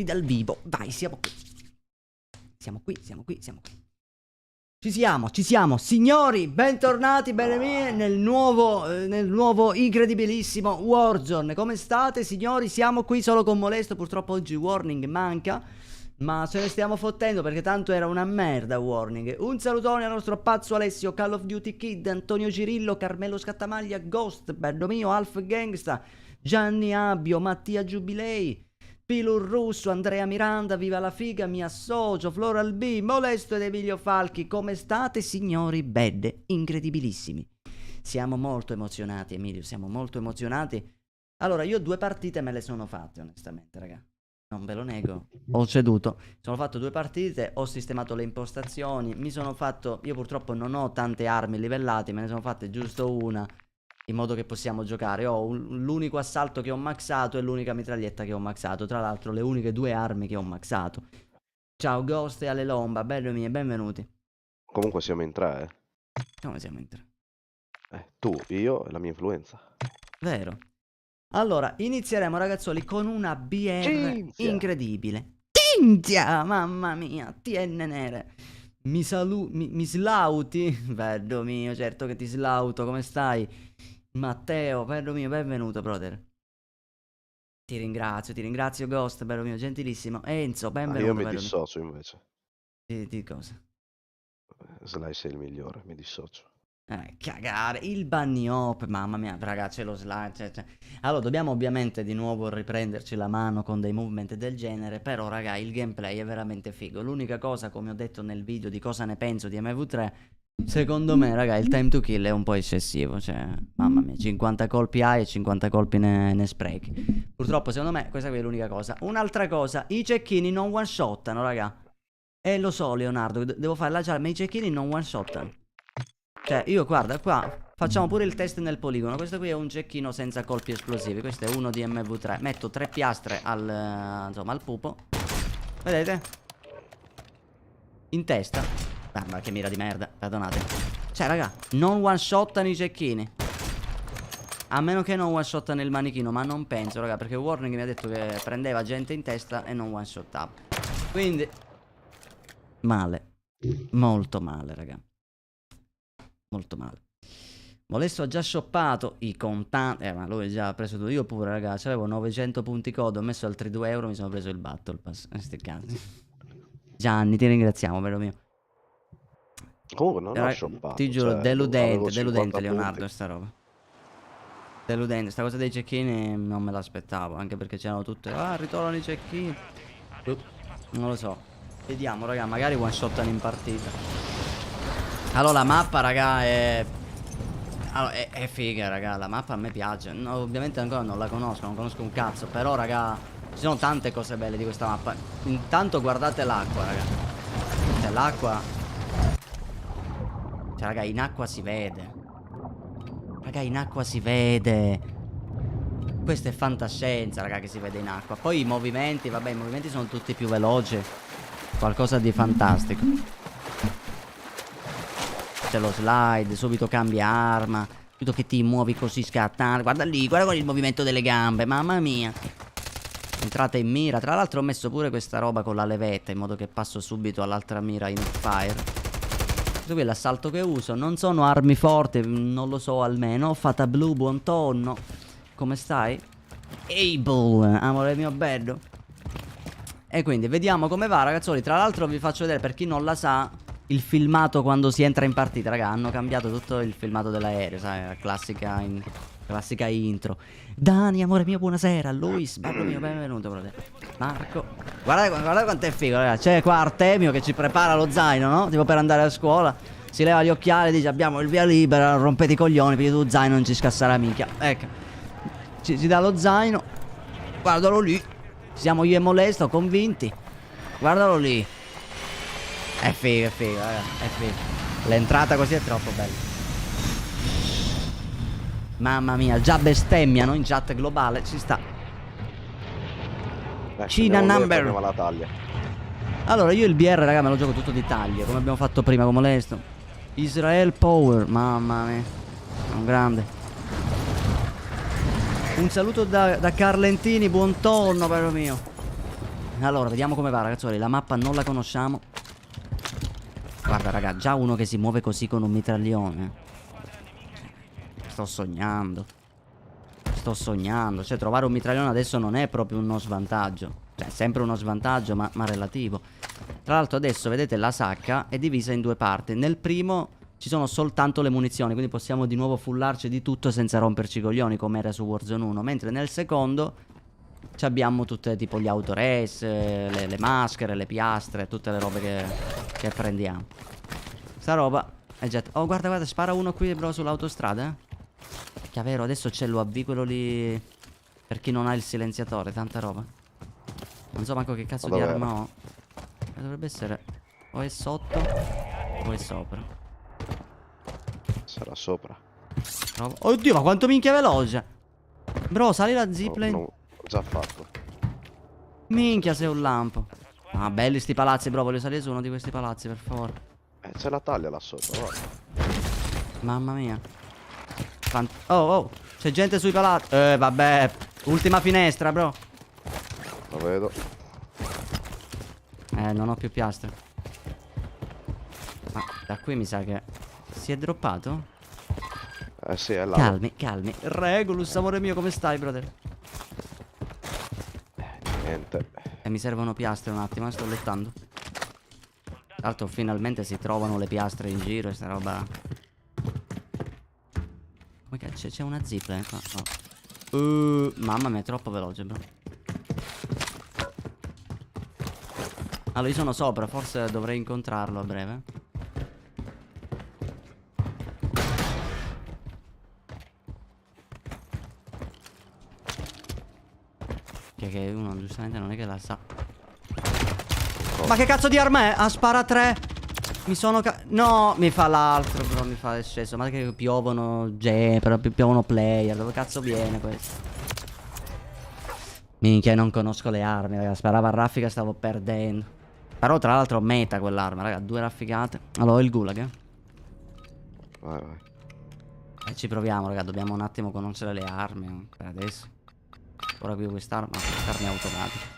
dal vivo. Vai, siamo qui. Siamo qui, siamo qui, siamo qui. Ci siamo. Signori, bentornati, bene mie, nel nuovo incredibilissimo Warzone. Come state, signori? Siamo qui solo con Molesto. Purtroppo oggi Warning manca, ma ce ne stiamo fottendo perché tanto era una merda Warning. Un salutone al nostro pazzo Alessio, Call of Duty Kid, Antonio Cirillo, Carmelo Scattamaglia, Ghost, bello mio, Alf Gangsta, Gianni Abbio, Mattia Giubilei, Pilur Russo, Andrea Miranda, viva la figa, mi associo, Floral B, Molesto ed Emilio Falchi. Come state, signori? Bed, incredibilissimi. Siamo molto emozionati, Emilio, siamo molto emozionati. Allora, io 2 partite me le sono fatte, onestamente, raga. Non ve lo nego, ho ceduto. Sono fatto 2 partite, ho sistemato le impostazioni, mi sono fatto... Io purtroppo non ho tante armi livellate, me ne sono fatte giusto una, in modo che possiamo giocare. Ho l'unico assalto che ho maxato e l'unica mitraglietta che ho maxato. Tra l'altro le uniche 2 armi che ho maxato. Ciao Ghost e Ale Lomba, bello mie, benvenuti. Comunque siamo in 3, Come siamo in 3? Tu, io e la mia influenza. Vero. Allora, inizieremo ragazzoli con una BR Cinzia! incredibile. Cinzia, mamma mia, TN nere. Mi slauti? Bello mio, certo che ti slauto, come stai? Matteo, bello mio, benvenuto, brother. Ti ringrazio Ghost, bello mio, gentilissimo. Enzo, benvenuto, Io mi bello dissocio invece. mio. Di cosa? Slice è il migliore, mi dissocio. Cagare, il bunny hop, mamma mia, ragazzi, lo slide, Allora, dobbiamo ovviamente di nuovo riprenderci la mano con dei movement del genere, però, raga, il gameplay è veramente figo. L'unica cosa, come ho detto nel video di cosa ne penso di MV3, secondo me, raga, il time to kill è un po' eccessivo, cioè, mamma mia, 50 colpi hai e 50 colpi ne sprechi. Purtroppo, secondo me, questa qui è l'unica cosa. Un'altra cosa, i cecchini non one-shottano, raga. Lo so, Leonardo, devo fare la gialla, ma i cecchini non one-shottano. Cioè, io guarda qua, facciamo pure il test nel poligono. Questo qui è un cecchino senza colpi esplosivi. Questo è uno di MV3. Metto 3 piastre insomma, al pupo. Vedete? In testa. Ma che mira di merda, perdonate. Cioè, raga, non one shottano i cecchini. A meno che non one shottano il manichino, ma non penso, raga, perché Warning mi ha detto che prendeva gente in testa e non one shottava. Quindi male. Molto male, raga. Molto male. Molesto ha già shoppato i contanti. Ma lui già ha preso tutto. Io pure, ragazzi. Avevo 900 punti code. Ho messo altri 2 euro. Mi sono preso il Battle Pass. Sti cazzi. Gianni, ti ringraziamo, vero mio. Comunque non ho shoppato. Ti giuro, cioè, deludente. avevo Deludente, 50 Leonardo, punti. sta roba. Deludente. Sta cosa dei cecchini non me l'aspettavo. Anche perché c'erano tutte. Ah, ritornano i cecchini. Non lo so. Vediamo, raga. Magari one shottano in partita. Allora la mappa, raga, è figa, raga. La mappa a me piace. No, ovviamente ancora non la conosco, non conosco un cazzo. Però, raga, ci sono tante cose belle di questa mappa. Intanto guardate l'acqua, raga. Cioè, l'acqua. Cioè, raga, in acqua si vede. Raga, in acqua si vede. Questa è fantascienza, raga, che si vede in acqua. Poi i movimenti, vabbè, i movimenti sono tutti più veloci. Qualcosa di fantastico. C'è lo slide, subito cambia arma, subito che ti muovi così scattando. Guarda lì, guarda con il movimento delle gambe, mamma mia. Entrata in mira. Tra l'altro ho messo pure questa roba con la levetta, in modo che passo subito all'altra mira in fire. Questo qui è l'assalto che uso. Non sono armi forti, non lo so almeno. Fata blu, buon tonno. Come stai? Able, amore mio bello. E quindi vediamo come va, ragazzoli. Tra l'altro vi faccio vedere, per chi non la sa, il filmato quando si entra in partita, raga. Hanno cambiato tutto il filmato dell'aereo, sai, la classica intro. Dani, amore mio, buonasera. Luis, bello mio, benvenuto, brother. Marco, guarda quanto è figo, raga. C'è qua Artemio che ci prepara lo zaino, no? Tipo per andare a scuola. Si leva gli occhiali e dice: abbiamo il via libera, rompete i coglioni, perché tu zaino non ci scassa la minchia. Ecco, ci dà lo zaino. Guardalo lì. Siamo io e Molesto, convinti. Guardalo lì. È figo, raga, è figo. L'entrata così è troppo bella. Mamma mia, già bestemmiano in chat globale, ci sta. Cina number. La taglia. Allora, io il BR, raga, me lo gioco tutto di taglie, come abbiamo fatto prima con Molesto. Israel Power, mamma mia. È un grande. Un saluto da Carlentini, buon tonno, bello mio. Allora, vediamo come va, ragazzuoli. La mappa non la conosciamo. Guarda, raga, già uno che si muove così con un mitraglione. Sto sognando. Sto sognando. Cioè, trovare un mitraglione adesso non è proprio uno svantaggio. Cioè, è sempre uno svantaggio, ma relativo. Tra l'altro adesso, vedete, la sacca è divisa in due parti. Nel primo ci sono soltanto le munizioni, quindi possiamo di nuovo fullarci di tutto senza romperci i coglioni, come era su Warzone 1. Mentre nel secondo abbiamo tutte tipo gli autorace, le maschere, le piastre, tutte le robe che prendiamo. Sta roba è già... Oh, guarda, guarda, spara uno qui, bro, sull'autostrada, Che è vero, adesso c'è l'UAV, quello lì... Per chi non ha il silenziatore, tanta roba. Non so manco che cazzo di arma ho. Dovrebbe essere... O è sotto o è sopra. Sarà sopra. Oddio, ma quanto minchia veloce. Bro, sali la zipline. No, ho già fatto. Minchia, sei un lampo. Ah, belli sti palazzi, bro. Voglio salire su uno di questi palazzi, per favore. C'è la taglia là sopra, guarda. Mamma mia. Oh, c'è gente sui palazzi. Vabbè. Ultima finestra, bro. Lo vedo. Non ho più piastre. Ma da qui mi sa che si è droppato? Sì, è là. Calmi, calmi. Regulus, amore mio, come stai, brother? Niente. Mi servono piastre un attimo, sto lottando. Tra l'altro finalmente si trovano le piastre in giro e sta roba. Come cazzo? C'è una zipline qua? No. Mamma mia, è troppo veloce, bro. Allora, io sono sopra, forse dovrei incontrarlo a breve. Che uno giustamente non è che la sa. Ma che cazzo di arma è? Ah, spara 3. Mi sono no, mi fa l'altro, bro. Mi fa sceso. Ma che piovono piovono player. Dove cazzo viene questo? Minchia, non conosco le armi, raga. Sparava a raffica, stavo perdendo. Però tra l'altro meta quell'arma, raga. 2 raffigate. Allora ho il gulag, Vai, vai. E ci proviamo, raga. Dobbiamo un attimo conoscere le armi per adesso. Ora qui quest'arma è automatica.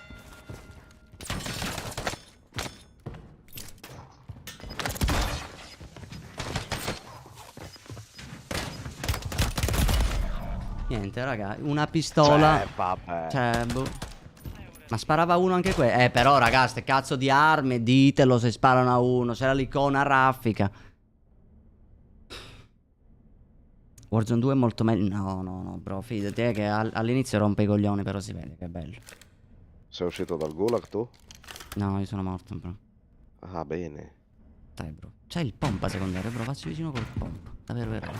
Niente, raga, una pistola. Vabbè. Cioè, boh. Ma sparava uno anche qui. Però, raga, ste cazzo di armi, ditelo se sparano a uno. C'era l'icona raffica. Warzone 2 è molto meglio. No, bro, fidati, che all'inizio rompe i coglioni, però si vede che è bello. Sei uscito dal gulag tu? No, io sono morto, bro. Ah, bene. Dai, bro. C'è il pompa secondario, bro. Facci vicino col pompa. Davvero vero.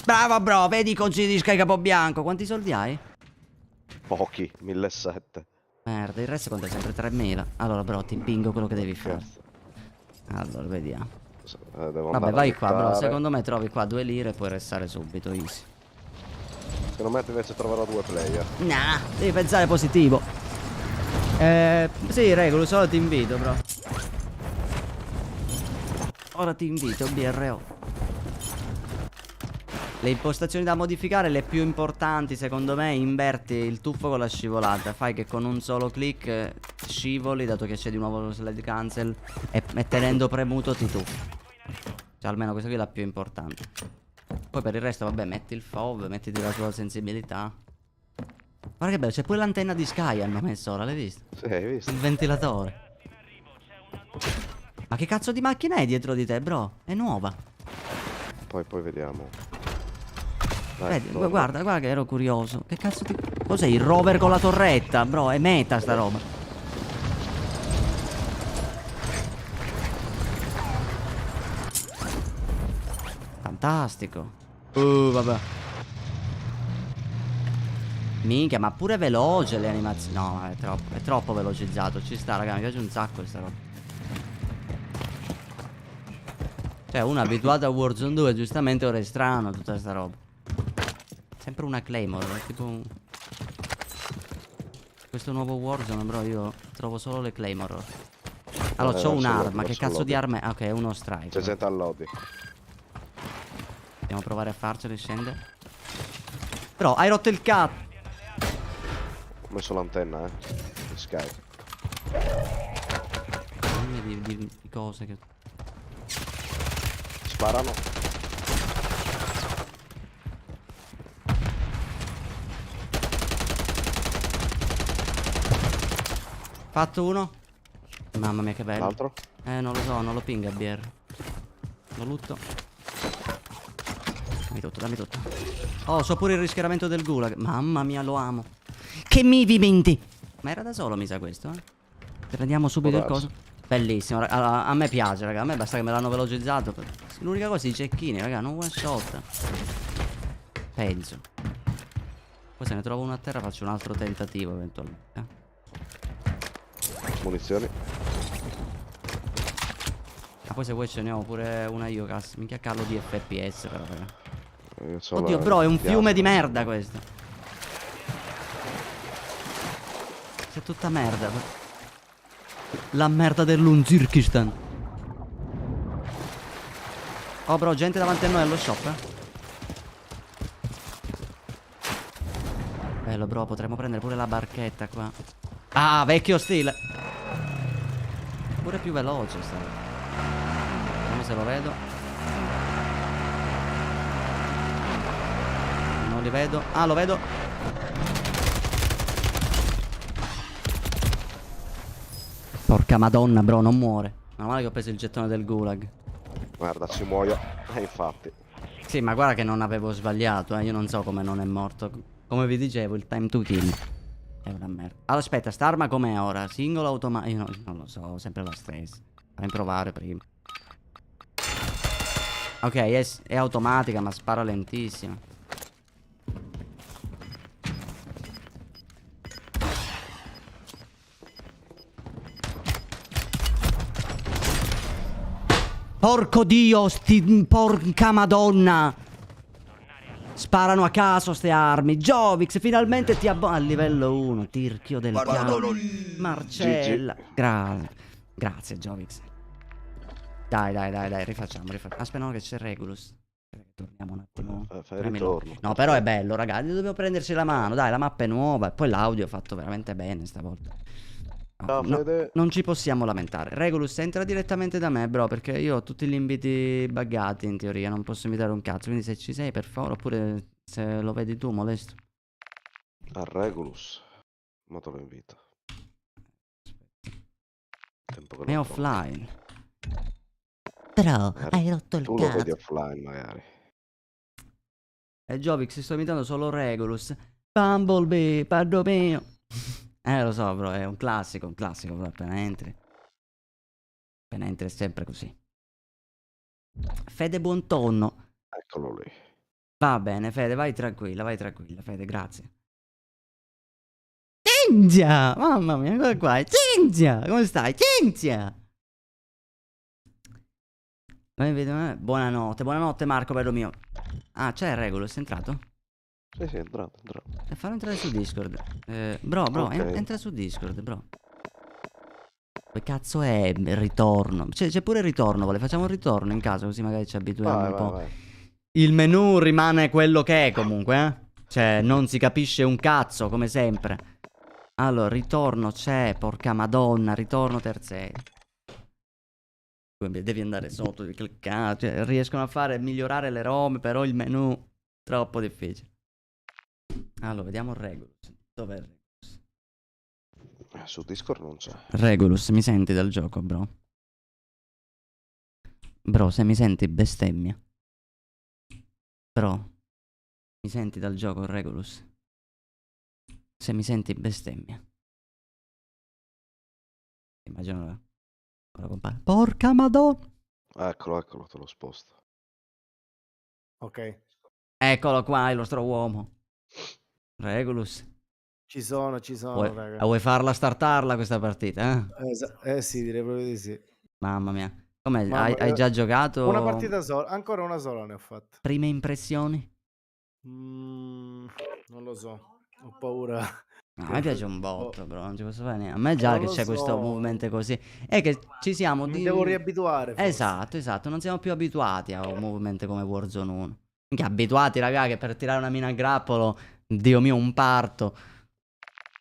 Bravo, bro. Vedi i congedi di Sky Capobianco. Quanti soldi hai? Pochi, 1700. Merda, il resto conta sempre 3000. Allora, bro, ti pingo quello che devi fare. Cazzo. Allora, vediamo. Devo Vabbè, andare vai a qua, bro. buttare. Secondo me trovi qua 2 lire e puoi restare subito, easy. Secondo me invece troverò 2 player. Nah, devi pensare positivo. Sì, Regulus, ora ti invito, bro. Ora ti invito, BRO. Le impostazioni da modificare, le più importanti secondo me, inverti il tuffo con la scivolata. Fai che con un solo click scivoli, dato che c'è di nuovo lo slide cancel, e tenendo premuto ti tuffi. Cioè almeno questa qui è la più importante. Poi per il resto vabbè, metti il FOV, mettiti la tua sensibilità. Guarda che bello, c'è pure l'antenna di Sky hanno messo ora, l'hai visto? Sì, hai visto? Il ventilatore. Ma che cazzo di macchina è dietro di te, bro? È nuova. Poi vediamo. Vedi, guarda che ero curioso. Che cazzo di... Cos'è il rover con la torretta? Bro, è meta sta roba. Fantastico. Vabbè. Minchia, ma pure veloce le animazioni. No, è troppo velocizzato. Ci sta, raga, mi piace un sacco questa roba. Cioè, uno abituato a Warzone 2, giustamente ora è strano tutta sta roba. Sempre una Claymore, è tipo un... Questo nuovo Warzone, bro, io trovo solo le Claymore. Allora, c'ho un'arma, che cazzo di arma è? Ah, ok, è uno strike. C'è gente al lobby. Possiamo provare a farcelo, scende. Però hai rotto il cazzo. Ho messo l'antenna, di Sky. Dimmi di cose che... Sparano. Fatto uno. Mamma mia che bello. L'altro? Non lo so, non lo pinga BR. Lo lutto. Dammi tutto. Oh, so pure il rischiaramento del gulag. Mamma mia, lo amo. Che movimenti. Ma era da solo, mi sa questo, Prendiamo subito il coso. Bellissimo, a me piace, raga. A me basta che me l'hanno velocizzato. L'unica cosa, i cecchini, raga, non one shot. Penso. Poi se ne trovo uno a terra faccio un altro tentativo eventualmente. Munizioni. Ah, poi se vuoi ce ne ho pure una io, cazzo. Minchia callo di FPS però, raga. Io Oddio, bro, è un fiume di merda questo. C'è tutta merda. La merda dell'Uzbekistan. Oh, bro, gente davanti a noi allo shop, Bello, bro, potremmo prendere pure la barchetta qua. Ah, vecchio stile. Pure più veloce sta. Vediamo se lo vedo. Non li vedo. Ah, lo vedo. Porca madonna, bro, non muore. Meno male che ho preso il gettone del gulag. Guarda, ci muoio. Infatti. Sì, ma guarda che non avevo sbagliato, Io non so come non è morto. Come vi dicevo, il time to kill è una merda. Allora, aspetta, sta arma com'è ora? Singolo automatico? Io non lo so, sempre la stessa. Fammi provare prima. Ok, è automatica, ma spara lentissima. Porco Dio, porca madonna. Sparano a caso ste armi. Jovix, finalmente ti a livello 1. Tirchio del cavolo. Marcella. Grazie, Jovix. Dai, rifacciamo. Aspetta, no, che c'è Regulus. Torniamo un attimo. Fai ritorno. No, però è bello, ragazzi. Dobbiamo prenderci la mano. Dai, la mappa è nuova. E poi l'audio è fatto veramente bene stavolta. Ciao, Fede. Non ci possiamo lamentare. Regulus entra direttamente da me, bro, perché io ho tutti gli inviti buggati in teoria, non posso invitare un cazzo. Quindi se ci sei, per favore, oppure se lo vedi tu, molesto. A Regulus. Ma te lo invito. Tempo che È non offline. Però hai rotto il tu lo vedi cazzo. offline magari. E Jovix, sto imitando solo Regulus. Bumblebee, parlo mio. Lo so, bro, è un classico, bro, appena entri. Appena entri è sempre così. Fede buon tonno. Eccolo lì. Va bene, Fede, vai tranquilla, Fede, grazie. Cinzia! Mamma mia, guarda qua. Cinzia! Come stai? Cinzia! Buonanotte Marco, bello mio. Ah, c'è Regulus, è entrato? Sì, è entrato. Fallo entrare su Discord. Bro, Okay. entra su Discord, bro. Che cazzo è il ritorno? C'è pure il ritorno, facciamo un ritorno in caso, così magari ci abituiamo un po'. Vai. Il menu rimane quello che è comunque, Cioè, non si capisce un cazzo, come sempre. Allora, ritorno c'è, porca madonna, ritorno terziario. Quindi devi andare sotto, devi cliccare, cioè, riescono a migliorare le ROM, però il menu troppo difficile. Allora, vediamo Regulus. Dov'è Regulus? Su Discord non c'è. Regulus, mi senti dal gioco, bro? Bro, se mi senti bestemmia. Bro, mi senti dal gioco, Regulus? Se mi senti bestemmia. Immagino ora compare. Porca madonna. Eccolo, te lo sposto. Ok. Eccolo qua, il nostro uomo. Regulus. Ci sono, raga. Vuoi farla startarla questa partita, Sì, direi proprio di sì. Mamma mia. Com'è? Mamma Hai mia. già giocato? Una partita sola, ancora una sola ne ho fatta. Prime impressioni? Non lo so, ho paura. No, a me piace un botto, bro, non ci posso fare niente. A me già Non che lo c'è questo so. movimento così. È che ci siamo Mi devo riabituare, forse. Esatto, non siamo più abituati a un movimento come Warzone 1. Minchia, abituati, raga, che per tirare una mina a grappolo, Dio mio, un parto.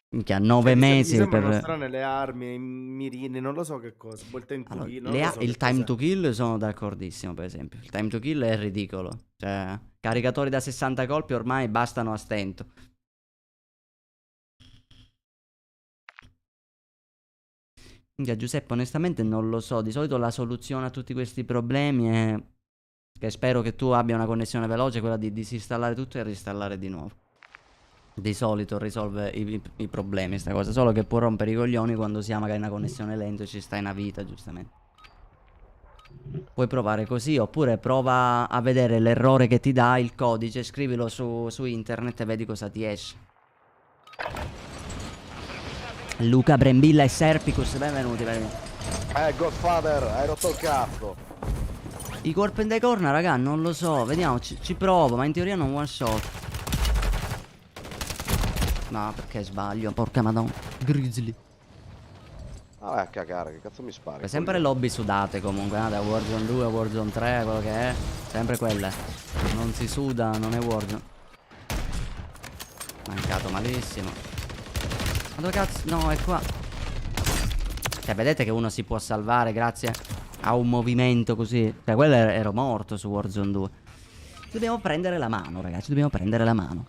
Minchia, 9 Mi mesi sembrano per... strane le armi, i mirini, non lo so che cosa. Poi il time to Allora, kill, non lo so il che time cos'è. to kill sono d'accordissimo, per esempio. Il time to kill è ridicolo. Cioè, caricatori da 60 colpi ormai bastano a stento. Minchia, Giuseppe, onestamente non lo so. Di solito la soluzione a tutti questi problemi è... che spero che tu abbia una connessione veloce, quella di disinstallare tutto e reinstallare di nuovo. Di solito risolve i problemi sta cosa. Solo che può rompere i coglioni quando si ha magari una connessione lenta e ci sta una vita, giustamente. Puoi provare così, oppure prova a vedere l'errore che ti dà il codice, scrivilo su internet e vedi cosa ti esce. Luca Brembilla e Serpicus, benvenuti. Godfather, hai rotto il cazzo. I Corp and the Corner, raga, non lo so, vediamo, ci provo, ma in teoria non one shot. No, perché sbaglio, porca madonna. Grizzly. Vabbè, a cagare, che cazzo mi spari? È sempre lobby sudate comunque, da Warzone 2 a Warzone 3, quello che è. Sempre quelle. Non si suda, non è Warzone. Mancato malissimo. Ma dove cazzo? No, è qua. Cioè, vedete che uno si può salvare grazie a un movimento così. Cioè, quello ero morto su Warzone 2. Dobbiamo prendere la mano, ragazzi, dobbiamo prendere la mano.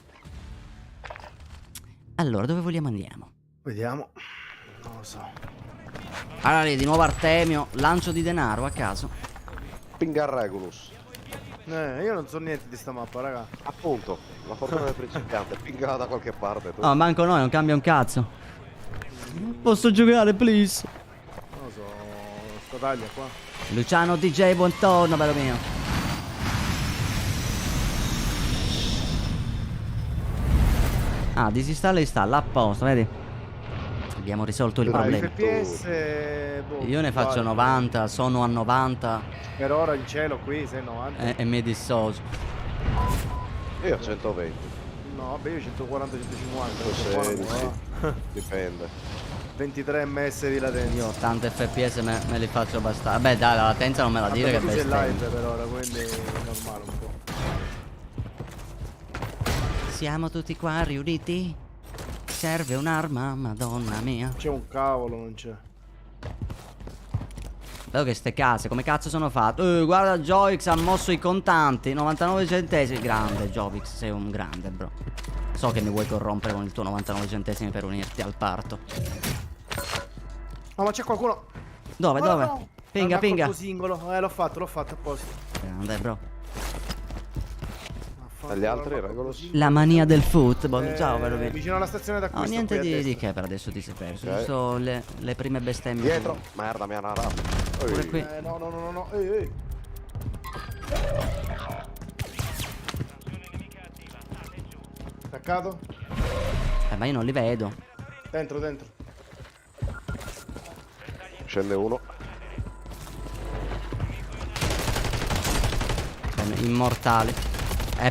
Allora, dove vogliamo andiamo? Vediamo. Non lo so. Allora lì, di nuovo Artemio, lancio di denaro a caso. Pinga Regulus. Io non so niente di sta mappa, raga. Appunto, la fortuna del principiante, pingala da qualche parte tu. No, manco noi, non cambia un cazzo. Posso giocare, please? Non lo so. Sta taglia qua. Luciano DJ, buongiorno, bello mio. Ah, disinstalla e installa, a posto, vedi? Abbiamo risolto il problema. FPS, boh, Io ne faccio 90, sono a 90 per ora in cielo qui sei 90. e mi dissocio. Io 120. No, vabbè, io 140, 150. 116. Dipende. 23 ms di latenza. Io 80 fps me li faccio bastare. Beh dai, la latenza non me la dire che tu sei bestemmia. live per ora, quindi è normale un po'. Siamo tutti qua riuniti? Serve un'arma, madonna mia. C'è un cavolo, non c'è. Vedo che ste case, come cazzo sono fatte? Guarda, Joix ha mosso i contanti, 99 centesimi. Grande, Joix, sei un grande, bro. So che mi vuoi corrompere con il tuo 99 centesimi per unirti al parto. No, ma c'è qualcuno. Dove, Ma dove? no. Pinga, Ah, pinga. colpo singolo. L'ho fatto apposta. Grande, bro. E gli altri, Regulus? La mania del football. Ciao, vero bene. Vicino alla stazione No, d'acquisto. niente qui a di destra. che per adesso ti sei perso. Ok. Giusto le prime bestemmie. Dietro. Merda, mi ha narato. Pure qui. No. Ehi. Attaccato? Ma io non li vedo. Dentro. Scende uno. Immortali.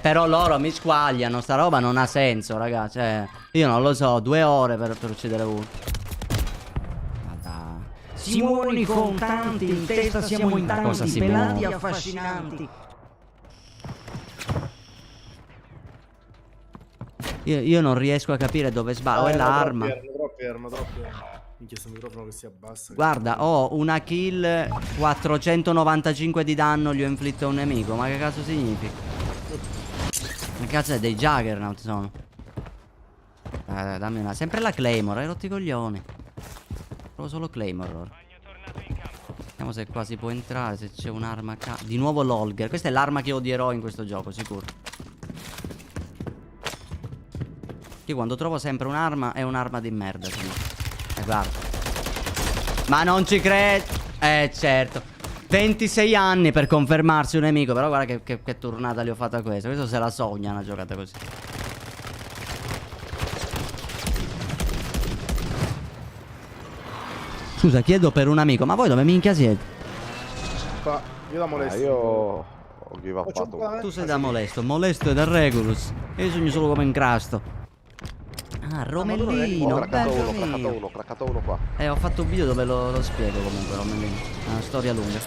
Però loro mi squagliano. Sta roba non ha senso, ragazzi. Io non lo so. 2 ore per uccidere uno. Simoni contanti, in testa siamo in tanti, pelati affascinanti. Io non riesco a capire dove sbaglio. È l'arma. Erano troppi. Minchia, sto microfono che si abbassa. Guarda, ho una kill, 495 di danno gli ho inflitto a un nemico. Ma che cazzo significa? Ma cazzo è dei Juggernaut sono. Dai, dammi una. Sempre la Claymore, hai rotto i coglioni. Provo solo Claymore ora. Vediamo se qua si può entrare, se c'è un'arma di nuovo l'Olger. Questa è l'arma che odierò in questo gioco, sicuro. Io quando trovo sempre un'arma è un'arma di merda, guarda. Ma non ci credo. Certo. 26 anni per confermarsi un nemico. Però guarda che tornata gli ho fatta questa. Questo se la sogna una giocata così. Scusa, chiedo per un amico, ma voi dove minchia siete? Qua, io da molesto. Io ho give uppato. Tu sei da molesto è da Regulus. Io sogno solo come incrasto. Ah, Romellino, bello craccato uno qua. Ho fatto un video dove lo spiego comunque, Romellino. È una storia lunga.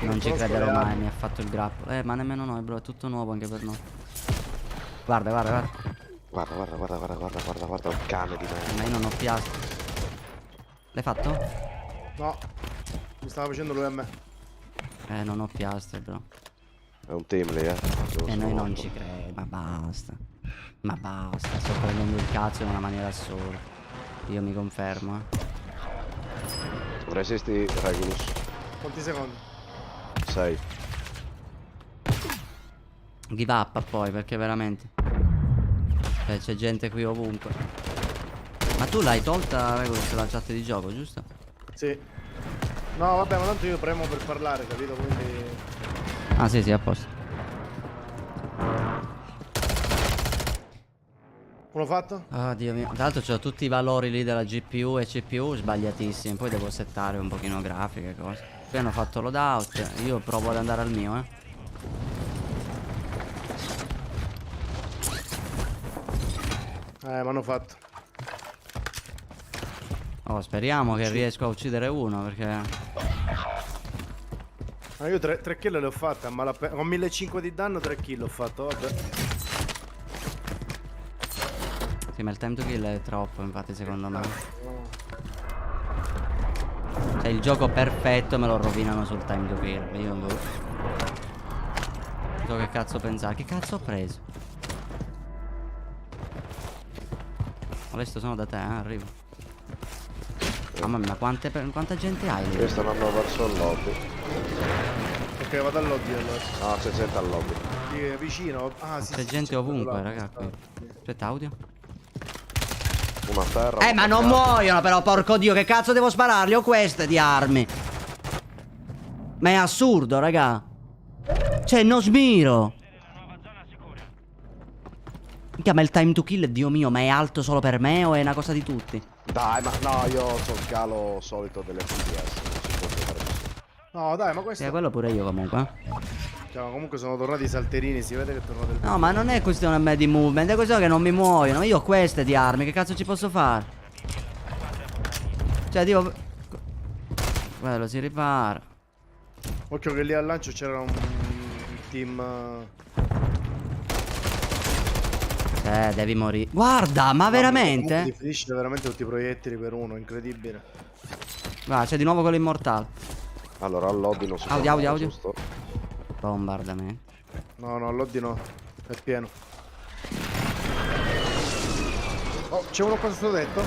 Non ci conosco crederò le mai, armi. mi ha fatto il grappolo. Ma nemmeno noi, bro, è tutto nuovo anche per noi. Guarda, guarda, guarda. Guarda il cane di me. Ma io non ho piastri. L'hai fatto? No, mi stava facendo lui a me. Non ho piastre, bro. È un team lì, E noi non ci credo, ma basta. Ma basta, sto prendendo il cazzo in una maniera assurda. Io mi confermo, Resisti Regulus. Quanti secondi? 6. Give up poi, perché veramente c'è gente qui ovunque. Ma tu l'hai tolta, Regulus, la chat di gioco, giusto? Sì. No, vabbè, ma tanto io premo per parlare, capito? Quindi... Ah sì, a posto. Uno fatto? Oh Dio mio. Tra l'altro c'ho tutti i valori lì della GPU e CPU sbagliatissimi. Poi devo settare un pochino grafiche e cose. Qui hanno fatto loadout. Io provo ad andare al mio, Mi hanno fatto. Oh, speriamo che riesco a uccidere uno, perché... Ma io 3 kill le ho fatte, a malapena. Con 1500 di danno 3 kill ho fatto, vabbè. Sì, ma il time to kill è troppo, infatti, secondo me. Cioè, il gioco perfetto me lo rovinano sul time to kill. Io non so che cazzo pensare. Che cazzo ho preso? Adesso sono da te, arrivo. Mamma mia, quanta gente hai lì? Questo andando verso il lobby. Ok, vado al lobby allora. No, c'è gente al lobby. Sì, è vicino. Ah, sì, C'è sì, gente c'è quello ovunque, là, raga, qui. Aspetta, audio. Uno a terra. Ma non muoiono però, porco dio, che cazzo devo spararli? Ho queste di armi. Ma è assurdo, raga. Cioè, non smiro. Minchia, ma il time to kill, Dio mio, ma è alto solo per me o è una cosa di tutti? Dai, ma no, io ho il calo solito delle FPS. Non si può giocare così. No, dai, ma questo... Quello pure io comunque. Cioè, comunque sono tornati i salterini, si vede che è tornato il... No, ma non è questione a me di movement, è questione che non mi muoiono. Io ho queste di armi, che cazzo ci posso fare? Cioè, tipo... Quello si ripara. Occhio che lì al lancio c'era un team... Devi morire. Guarda, ma veramente? Difficile veramente tutti i proiettili per uno, incredibile. Va, c'è di nuovo quello immortale. Allora, al lobby non si Audio, può audio, andare, audio. giusto? Bombardamento. No, no, all'oddi no, è pieno. Oh, c'è uno qua sotto tetto?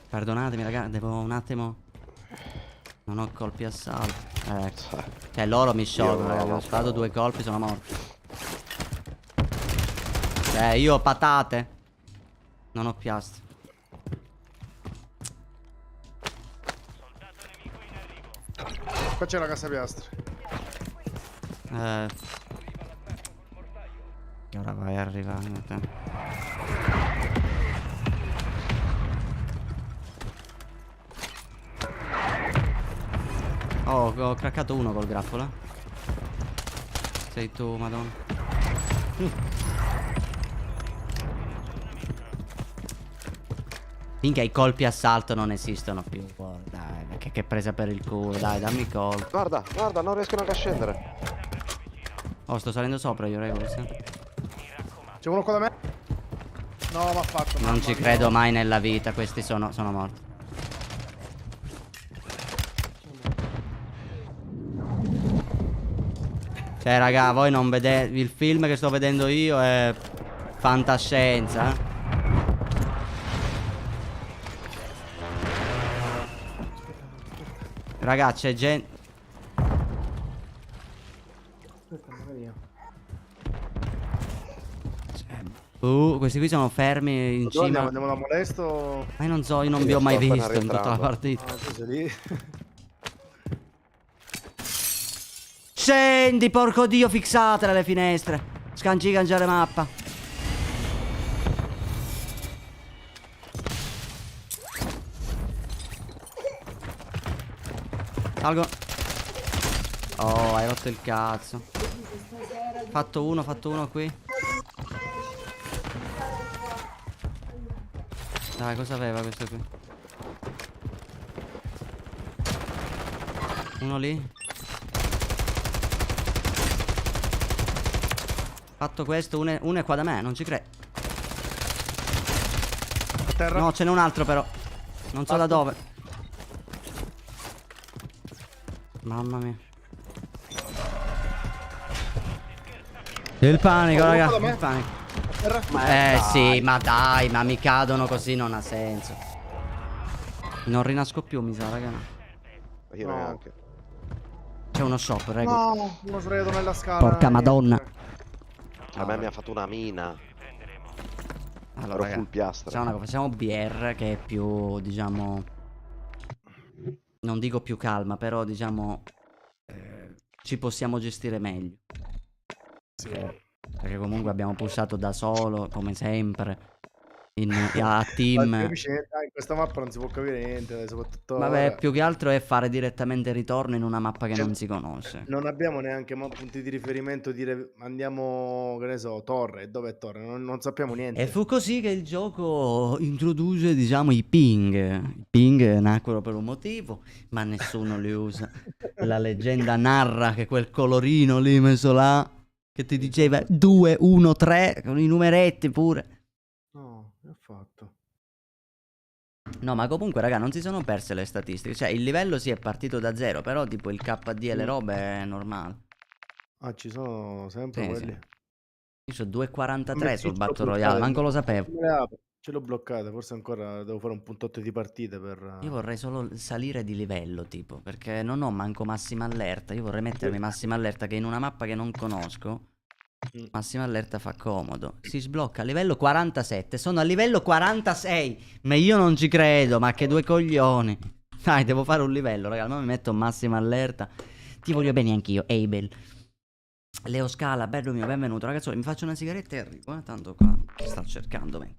Perdonatemi, ragazzi, devo un attimo. Non ho colpi assalto. Ecco. Cioè, loro mi sciolgono, ragazzi. Ho sparato 2 colpi, sono morto. Io ho patate. Non ho piastre. Qua c'è la casa piastre. Che ora vai a arrivare? Oh, ho craccato uno col grappolo. Sei tu, madonna. Finché i colpi assalto non esistono più. Oh, dai, che presa per il culo. Dai, dammi il colpo. Guarda, guarda, non riescono a scendere. Oh, sto salendo sopra io, Regulus. C'è uno qua da me? No, m'ha fatto. Non ci credo mai nella vita. Questi sono morti. Cioè, raga, voi non vedete. Il film che sto vedendo io è fantascienza. Raga, c'è gente. Questi qui sono fermi in cima. Andiamo da molesto. Ma io non so, io non vi ho mai visto in tutta la partita. Ah, tu sei lì. Scendi, porco dio, fissatele le finestre. Scangi cangiare mappa. Salgo. Oh, hai rotto il cazzo. Fatto uno qui. Dai, cosa aveva questo qui? Uno lì. Fatto questo, uno è qua da me, non ci credo. A terra. No, ce n'è un altro però. Non so da dove. Mamma mia. Il panico, Oh, raga. da me. Il panico. A terra. Sì, ma dai, ma mi cadono così, non ha senso. Non rinasco più, mi sa, raga. Io No. neanche. C'è uno shop, raga. No, uno sdraiato nella scala. Porca madonna. A me mi ha fatto una mina. Allora, Ero raga, full piastra. facciamo una cosa, facciamo BR che è più, diciamo, non dico più calma, però diciamo ci possiamo gestire meglio. Sì. Perché comunque abbiamo pushato da solo, come sempre, a team. In questa mappa non si può capire niente, soprattutto Vabbè, ora. più che altro è fare direttamente ritorno in una mappa che non si conosce. Non abbiamo neanche punti di riferimento, dire andiamo, che ne so, Torre, dov'è Torre? Non sappiamo niente. E fu così che il gioco introduce, diciamo, i ping. I ping nacquero per un motivo, ma nessuno li usa. La leggenda narra che quel colorino lì messo là, che ti diceva 2, 1, 3, con i numeretti pure. No, che ho fatto? No, ma comunque, raga, non si sono perse le statistiche. Cioè, il livello sì è partito da zero, però tipo il KD e le robe è normale. Ah, ci sono sempre Sì, quelli. Io sono 2,43 Come sul ce l'ho Battle Royale, bloccate, manco lo sapevo. come le apro? Ce l'ho bloccata, forse ancora devo fare un puntotto di partite per... Io vorrei solo salire di livello, tipo, perché non ho manco massima allerta. Io vorrei mettermi massima allerta, che in una mappa che non conosco, massima allerta fa comodo. Si sblocca a livello 47, sono a livello 46. Ma io non ci credo, ma che due coglioni. Dai, devo fare un livello, raga, ma mi metto massima allerta. Ti voglio bene anch'io, Abel. Leo Scala, bello mio, benvenuto. Ragazzi, mi faccio una sigaretta e arrivo, tanto qua ci sta cercando me.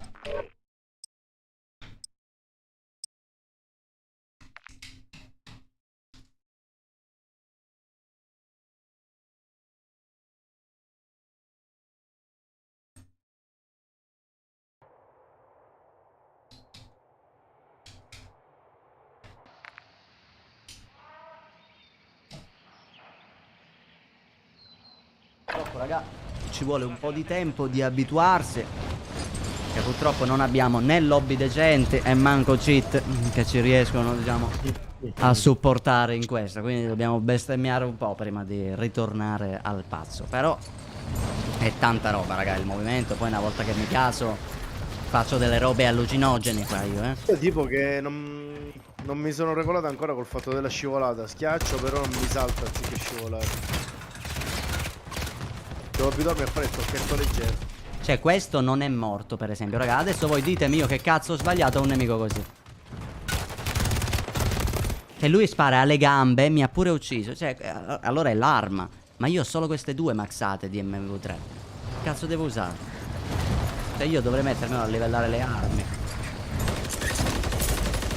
Purtroppo, raga, ci vuole un po' di tempo di abituarsi. Che purtroppo non abbiamo né lobby decenti e manco cheat che ci riescono, diciamo, a supportare in questa. Quindi dobbiamo bestemmiare un po' prima di ritornare al pazzo. Però è tanta roba, raga, il movimento. Poi una volta che mi caso faccio delle robe allucinogene qua io, Io tipo che non mi sono regolato ancora col fatto della scivolata. Schiaccio però non mi salta anziché scivolare. Devo abituarmi a fare il tocchetto leggero. Cioè questo non è morto, per esempio. Raga, adesso voi ditemi io che cazzo ho sbagliato a un nemico così. Che lui spara alle gambe e mi ha pure ucciso. Cioè, allora è l'arma. Ma io ho solo queste due maxate di MV3. Che cazzo devo usare? Cioè io dovrei mettermi a livellare le armi.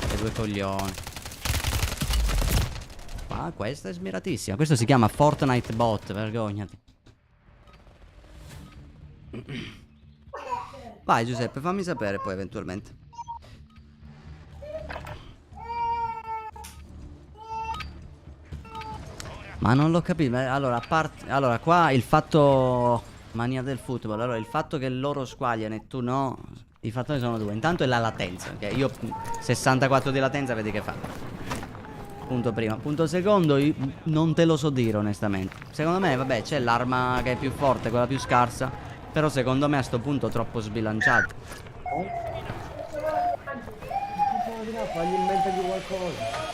Che due coglioni. Ma questa è smiratissima. Questo si chiama Fortnite bot, vergognati. Vai Giuseppe, fammi sapere poi eventualmente. Ma non l'ho capito. Allora, a parte, allora, qua il fatto mania del football. Allora, il fatto che loro squagliano e tu no, i fattori sono due. Intanto è la latenza, ok? Io 64 di latenza, vedi che fa. Punto primo. Punto secondo, non te lo so dire onestamente. Secondo me, vabbè, c'è l'arma che è più forte, quella più scarsa. Però secondo me a sto punto troppo sbilanciato. Fagli in mente di qualcosa.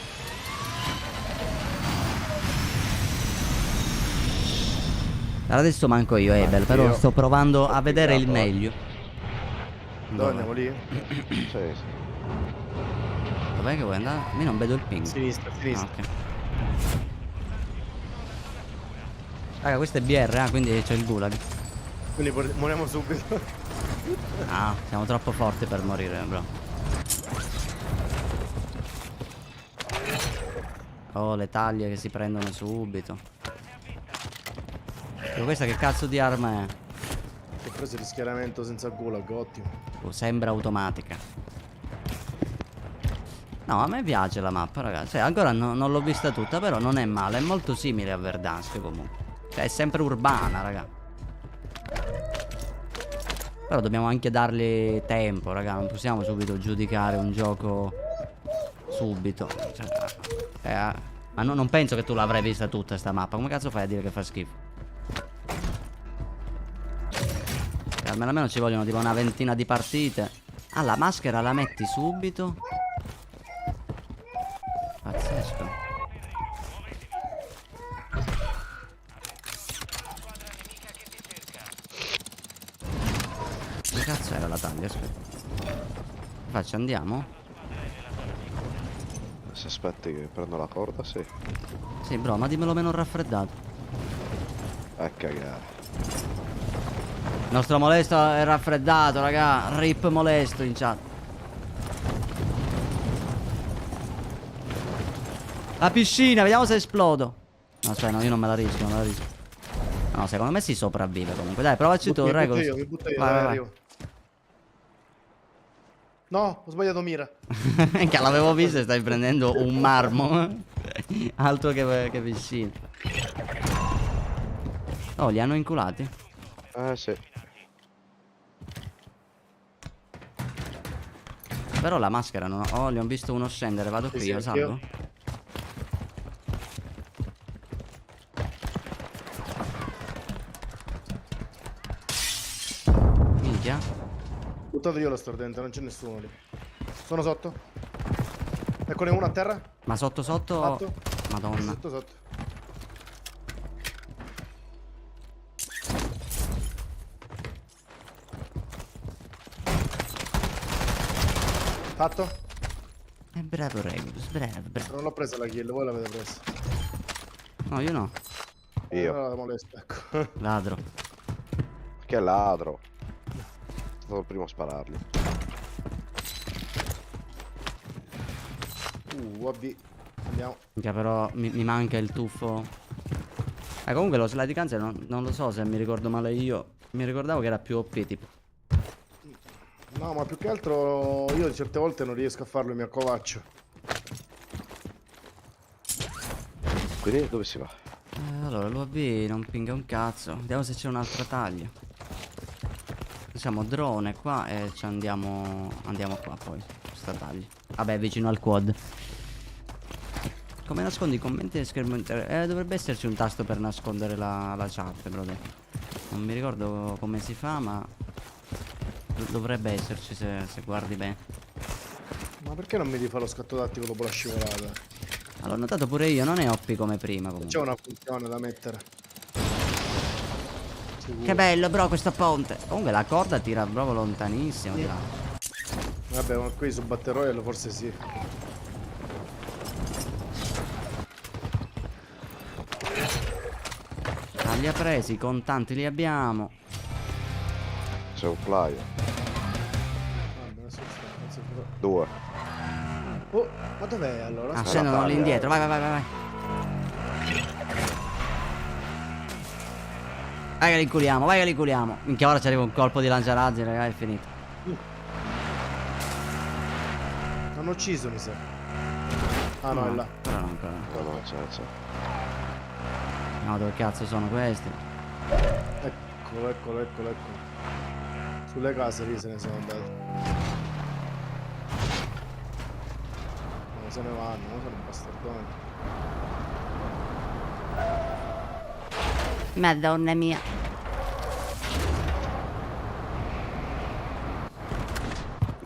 Adesso manco io, Abel, però sto provando a vedere il meglio. Dove andiamo lì? Sì, sì. Dov'è che vuoi andare? Io non vedo il ping. Sinistra, sinistra. Ah, ok. Raga, questo è BR, quindi c'è il gulag. Quindi moriamo subito. Ah, siamo troppo forti per morire, bro. Oh, le taglie che si prendono subito. Ma questa che cazzo di arma è? Ho preso il rischiaramento senza gulag, ottimo. Oh, sembra automatica. No, a me piace la mappa, ragazzi. Cioè, ancora non l'ho vista tutta, però non è male. È molto simile a Verdansk comunque. Cioè, è sempre urbana, raga. Però dobbiamo anche dargli tempo, raga. Non possiamo subito giudicare un gioco subito. Cioè, ma non penso che tu l'avrai vista tutta sta mappa. Come cazzo fai a dire che fa schifo? Cioè, almeno ci vogliono tipo una ventina di partite. Ah, la maschera la metti subito? Pazzesco. Che cazzo era la taglia? Aspetta. Faccio, andiamo? Se aspetti che prendo la corda, sì. Sì, bro, ma dimmelo meno raffreddato. Cagare. Il nostro molesto è raffreddato, raga. Rip molesto in chat. La piscina, vediamo se esplodo. No, aspetta, no, io non me la rischio, non me la rischio. No, secondo me si sopravvive comunque. Dai, provaci tu, Regulus. Mi butto io, Vai, dai, vai, arrivo. No, ho sbagliato mira. Che l'avevo visto e stai prendendo un marmo. Altro che piscina. Oh, li hanno inculati? Sì. Però la maschera non ho... Oh, li ho visto uno scendere, vado qui, Sì, io salvo. Minchia. Buttato io lo sto dentro, non c'è nessuno lì. Sono sotto. Eccone uno a terra. Ma sotto sotto... Fatto. Madonna. Sotto sotto. Fatto. Bravo Regulus, bravo. Non l'ho presa la kill, voi l'avete presa. No, io no. Io. Allora la molesto, ecco. Ladro. Che ladro. Sono stato il primo a sparargli. AB. Andiamo. Minchia, però mi manca il tuffo. Comunque lo slide cancer non lo so se mi ricordo male io. Mi ricordavo che era più OP tipo. No, ma più che altro io certe volte non riesco a farlo, mi accovaccio. Quindi dove si va? Allora l'UAV non pinga un cazzo. Vediamo se c'è un'altra taglia. Siamo drone qua e ci andiamo qua poi. Questa taglia. Vabbè, vicino al quad. Come nascondi i commenti nel schermo interno? Dovrebbe esserci un tasto per nascondere la chat, brother. Non mi ricordo come si fa, ma dovrebbe esserci se guardi bene. Ma perché non mi rifà lo scatto tattico dopo la scivolata? Allora, ho notato pure io, non è OP come prima C'è comunque. una funzione da mettere. Sicuro. Che bello, bro, questo ponte. Comunque la corda tira proprio lontanissimo di là. Vabbè, ma qui su Battle Royale forse sì. Ah, li ha presi, i contanti li abbiamo. C'è un flyer. Vabbè, adesso non si fa. 2. Oh, ma dov'è allora? Ah, Aspetta. scendono lì taglia. indietro, vai. Vai che li inculiamo. Minchia, ora ci arriva un colpo di lanciarazzi, ragazzi, è finito. Hanno ucciso, mi sa. Ah no, è là. Però no, ancora no. No, c'è. No, dove cazzo sono questi? Eccolo. Sulle case lì se ne sono andati. No, se ne vanno, non sono bastardoni. Madonna mia.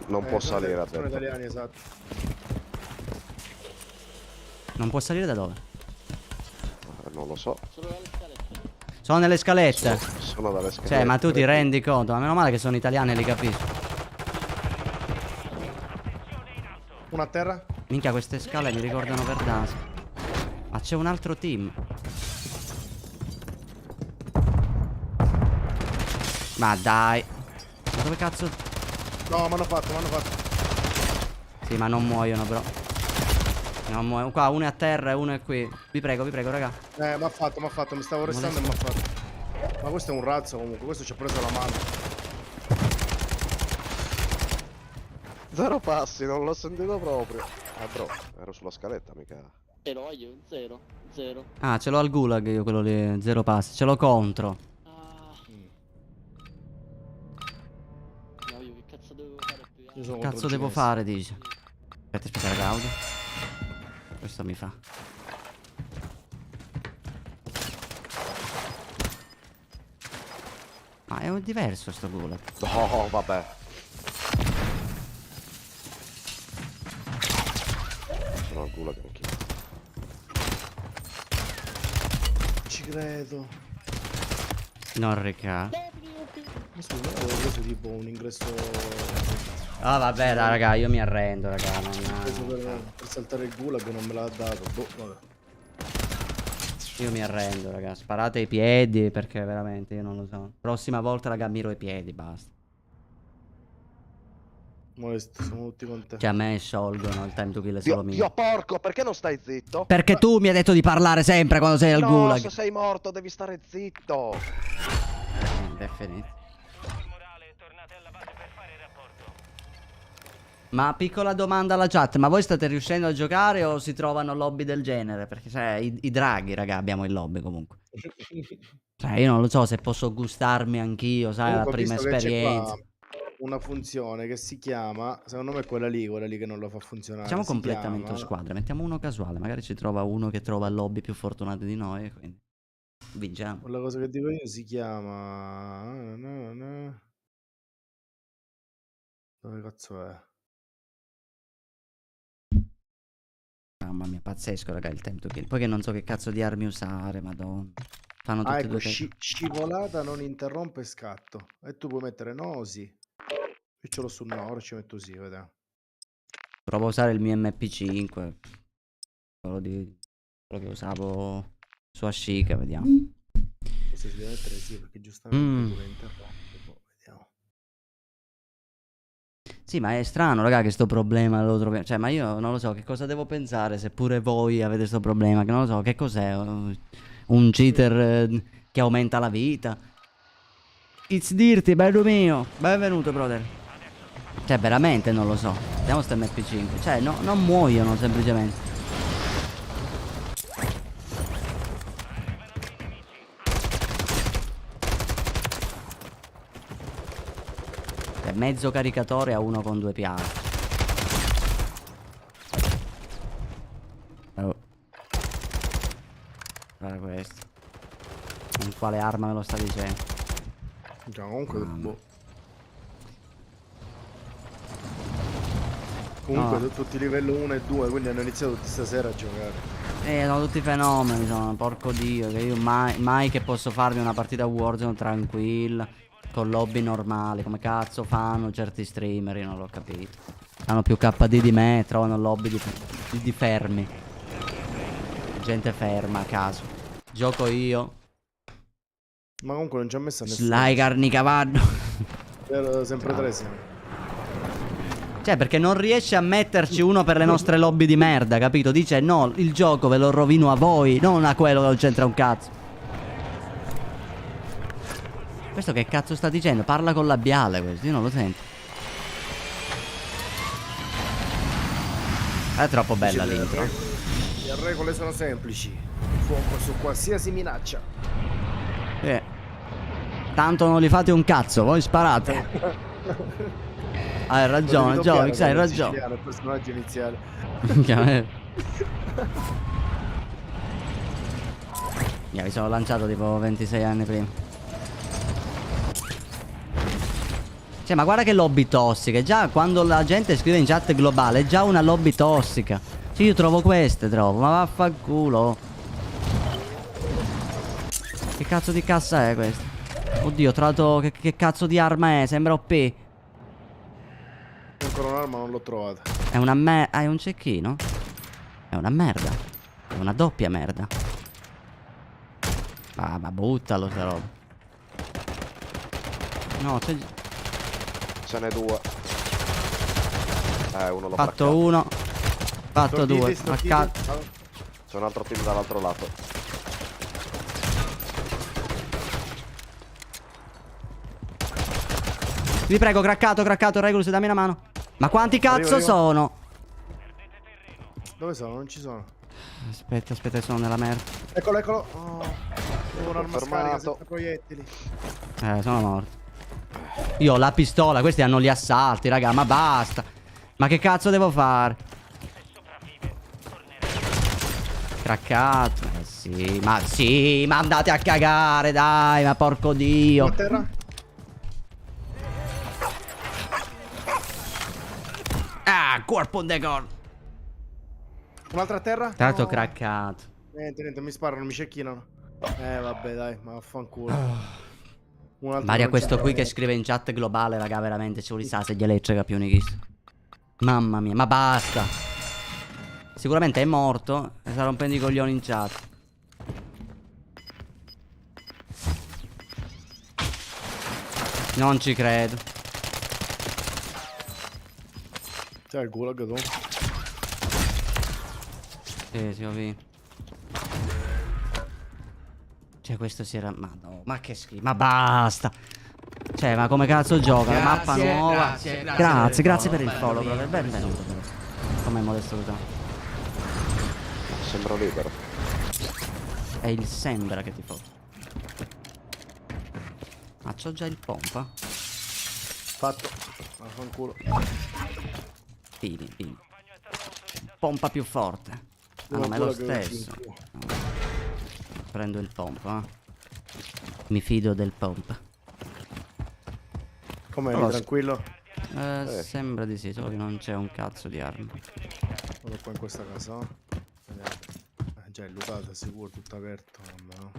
Non può salire a Sono te. italiani, esatto. Non può salire da dove? Non lo so. Sono nelle scalette. Sono dalle scale. Cioè, ma tu ti rendi conto? Ma meno male che sono italiani e li capisco. Uno a terra? Minchia, queste scale mi ricordano Verdansk. Ma c'è un altro team. Ma dai. Ma dove cazzo? No, mi hanno fatto. Sì, ma non muoiono, bro. Non muoiono. Qua uno è a terra e uno è qui. Vi prego, raga. Mi ha fatto, mi stavo restando e mi ha fatto. Ma questo è un razzo comunque, questo ci ha preso la mano. 0 passi, non l'ho sentito proprio. Ah bro, ero sulla scaletta mica. Ce l'ho io, zero. Zero. Ah, ce l'ho al gulag io quello lì, zero pass. Ce l'ho contro. Ah, Mm. no, io che cazzo devo fare più? Io sono Che contro cazzo il devo cinese. fare, dice? Aspetta, Gaudio. Questo mi fa. Ma è diverso sto gulag. No, vabbè. Sono al gulag anch'io. Ci credo. Non rica. Ma scusa, ma avevo preso tipo un ingresso. Ah vabbè, dai, raga, io mi arrendo, raga. Preso per saltare il gulag e non me l'ha dato. Boh, vabbè. Io mi arrendo, raga. Sparate i piedi perché veramente io non lo so. Prossima volta, raga, miro i piedi, basta. Molesto, siamo tutti con te. Che a me sciolgono il time to kill è solo Dio, mio. Dio porco, perché non stai zitto? Perché tu mi hai detto di parlare sempre quando sei al No, gulag. se sei morto devi stare zitto. È finito. Ma piccola domanda alla chat, ma voi state riuscendo a giocare o si trovano lobby del genere? Perché cioè, i draghi, raga, abbiamo il lobby comunque. Cioè, io non lo so se posso gustarmi anch'io, sai, la Comunque, ho prima visto che c'è esperienza. qua una funzione che si chiama, secondo me è quella lì che non la fa funzionare. Facciamo Si completamente chiama- squadra, mettiamo uno casuale, magari ci trova uno che trova lobby più fortunati di noi e quindi vinciamo. Quella cosa che dico io si chiama. Dove cazzo è? Mamma mia, pazzesco, raga, il time to kill. Poi che non so che cazzo di armi usare, madonna. Fanno Ah, tutte e ecco, due che... scivolata non interrompe scatto. E tu puoi mettere no o sì. Io ce l'ho su no, ora ci metto sì, vediamo. Provo a usare il mio MP5. Quello che usavo su Ashika, vediamo. Questo si deve mettere sì, perché giustamente pure interrompe. Boh, vediamo. Sì, ma è strano, raga, che sto problema lo troviamo. Cioè, ma io non lo so che cosa devo pensare se pure voi avete sto problema. Che non lo so, che cos'è? Un cheater che aumenta la vita. It's Dirty, bello mio. Benvenuto, brother. Cioè, veramente non lo so. Vediamo sto MP5. Cioè, no, non muoiono semplicemente. È mezzo caricatore a uno con due piani. Oh. Guarda questo. Con quale arma me lo sta dicendo? Già, comunque, boh. Comunque No. tutti livello 1 e 2, quindi hanno iniziato tutti stasera a giocare. Sono tutti fenomeni, sono, porco dio, che io mai che posso farmi una partita Warzone tranquilla, con lobby normali, come cazzo fanno certi streamer, io non l'ho capito. Hanno più KD di me, trovano lobby di fermi. Gente ferma a caso. Gioco io. Ma comunque non ci ha messo nessuno. Sly Carnicavallo. Ero sempre tre siamo. Cioè, perché non riesce a metterci uno per le nostre lobby di merda, capito? Dice no, il gioco ve lo rovino a voi, non a quello che non c'entra un cazzo. Questo che cazzo sta dicendo? Parla con labiale questo, io non lo sento. È troppo bella l'intro. Le regole sono semplici. Fuoco su qualsiasi minaccia. Tanto non li fate un cazzo, voi sparate. Hai ragione, Jovix, hai ragione. Il personaggio iniziale. Mi sono lanciato tipo 26 anni prima. Cioè, ma guarda che lobby tossica. Già quando la gente scrive in chat globale è già una lobby tossica. Cioè, io trovo queste, trovo. Ma vaffanculo. Che cazzo di cassa è questa? Oddio, ho trovato... Che cazzo di arma è? Sembra OP. Ancora un'arma non l'ho trovata. È una merda. Ah, è un cecchino? È una merda. È una doppia merda. Ah, ma buttalo sta roba. No, c'è... Ce n'è due. Uno l'ho Fatto braccato. uno. Fatto due. C'è C'è un altro team dall'altro lato. Vi prego, craccato, Regulus, dammi una mano. Ma quanti cazzo Arrivo. sono? Dove sono? Non ci sono. Aspetta, aspetta, sono nella merda. Eccolo, eccolo. Oh, devo un'arma scarica Fermato. senza proiettili. Sono morto. Io ho la pistola, questi hanno gli assalti, raga, ma basta. Ma che cazzo devo fare? Craccato. Sì, ma andate a cagare, dai, ma porco dio. A terra? Ah, corpo de gol. Un'altra a terra? Tanto No. craccato. Niente, mi sparano, mi cecchinano. Vabbè, dai, ma vaffanculo. Un altro Maria, non questo c'è qui da- che scrive in chat globale, raga, veramente ci vuole sa se gli elettrica più di chi. Mamma mia, ma basta. Sicuramente è morto e sta rompendo i coglioni in chat. Non ci credo. C'è il gulag tu? Sì, ho visto. Cioè, questo si era... Ma no, ma che schifo. Ma basta. Cioè, ma come cazzo gioca? La mappa nuova. Grazie per il follow, brother. Benvenuto. Come modesto tu. Sembra libero. È il sembra che ti fa. Ma c'ho già il pompa. Fatto. Vaffanculo. Fini. Pompa più forte. Ah no, ma è lo stesso. No. Prendo il pompa. Mi fido del pompa. Come Non lo so. tranquillo? Sembra di sì, solo che non c'è un cazzo di arma. Vado qua in questa casa. Vediamo. Già è lutata, sicuro, tutto aperto. No.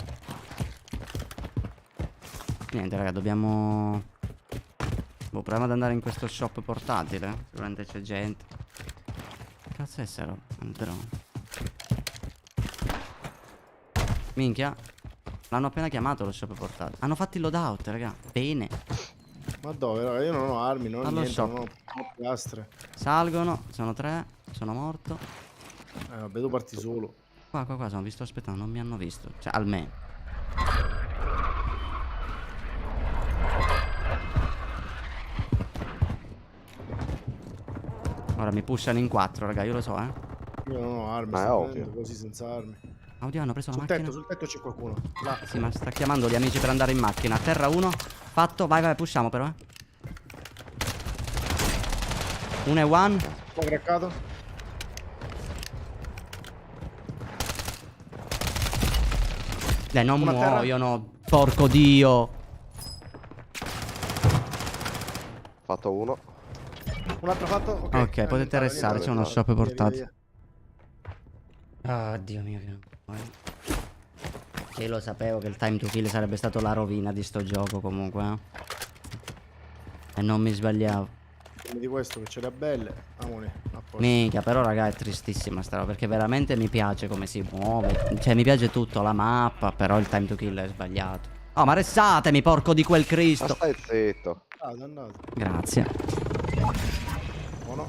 Niente, raga, dobbiamo... Boh, proviamo ad andare in questo shop portatile. Sicuramente c'è gente. Che cazzo è sta roba? Un drone. Minchia. L'hanno appena chiamato lo shop portatile. Hanno fatto il loadout, raga. Bene. Ma dove, raga? Io non ho armi, non ho Allo niente, shop. non ho piastre. Salgono. Sono 3. Sono morto. Vabbè, tu parti solo. Qua, sono visto aspettando. Non mi hanno visto. Cioè, almeno. Ora mi pushano in 4, raga. Io lo so, eh. Io non ho armi, Ma è sto ovvio. venendo così senza armi. Oddio, hanno preso la macchina. Sul tetto c'è qualcuno. Là. Sì, ma sta chiamando gli amici per andare in macchina. Terra 1. Fatto. Vai, pushiamo però, eh. 1 e 1. Ho craccato. Dai, non Una terra. muoiono. Porco dio. Fatto uno. Un altro fatto? Ok, Ok, potete restare. C'è uno shop portato. via. Ah, Dio mio, che non muoio. Io lo sapevo che il time to kill sarebbe stato la rovina di sto gioco comunque, eh. E non mi sbagliavo. Di questo che ce l'ha belle. Amone, a posto. Minchia, però raga è tristissima sta roba, perché veramente mi piace come si muove. Cioè mi piace tutto, la mappa, però il time to kill è sbagliato. Oh, ma restatemi, porco di quel Ma Cristo. stai zitto. Andato. Grazie. Oh no.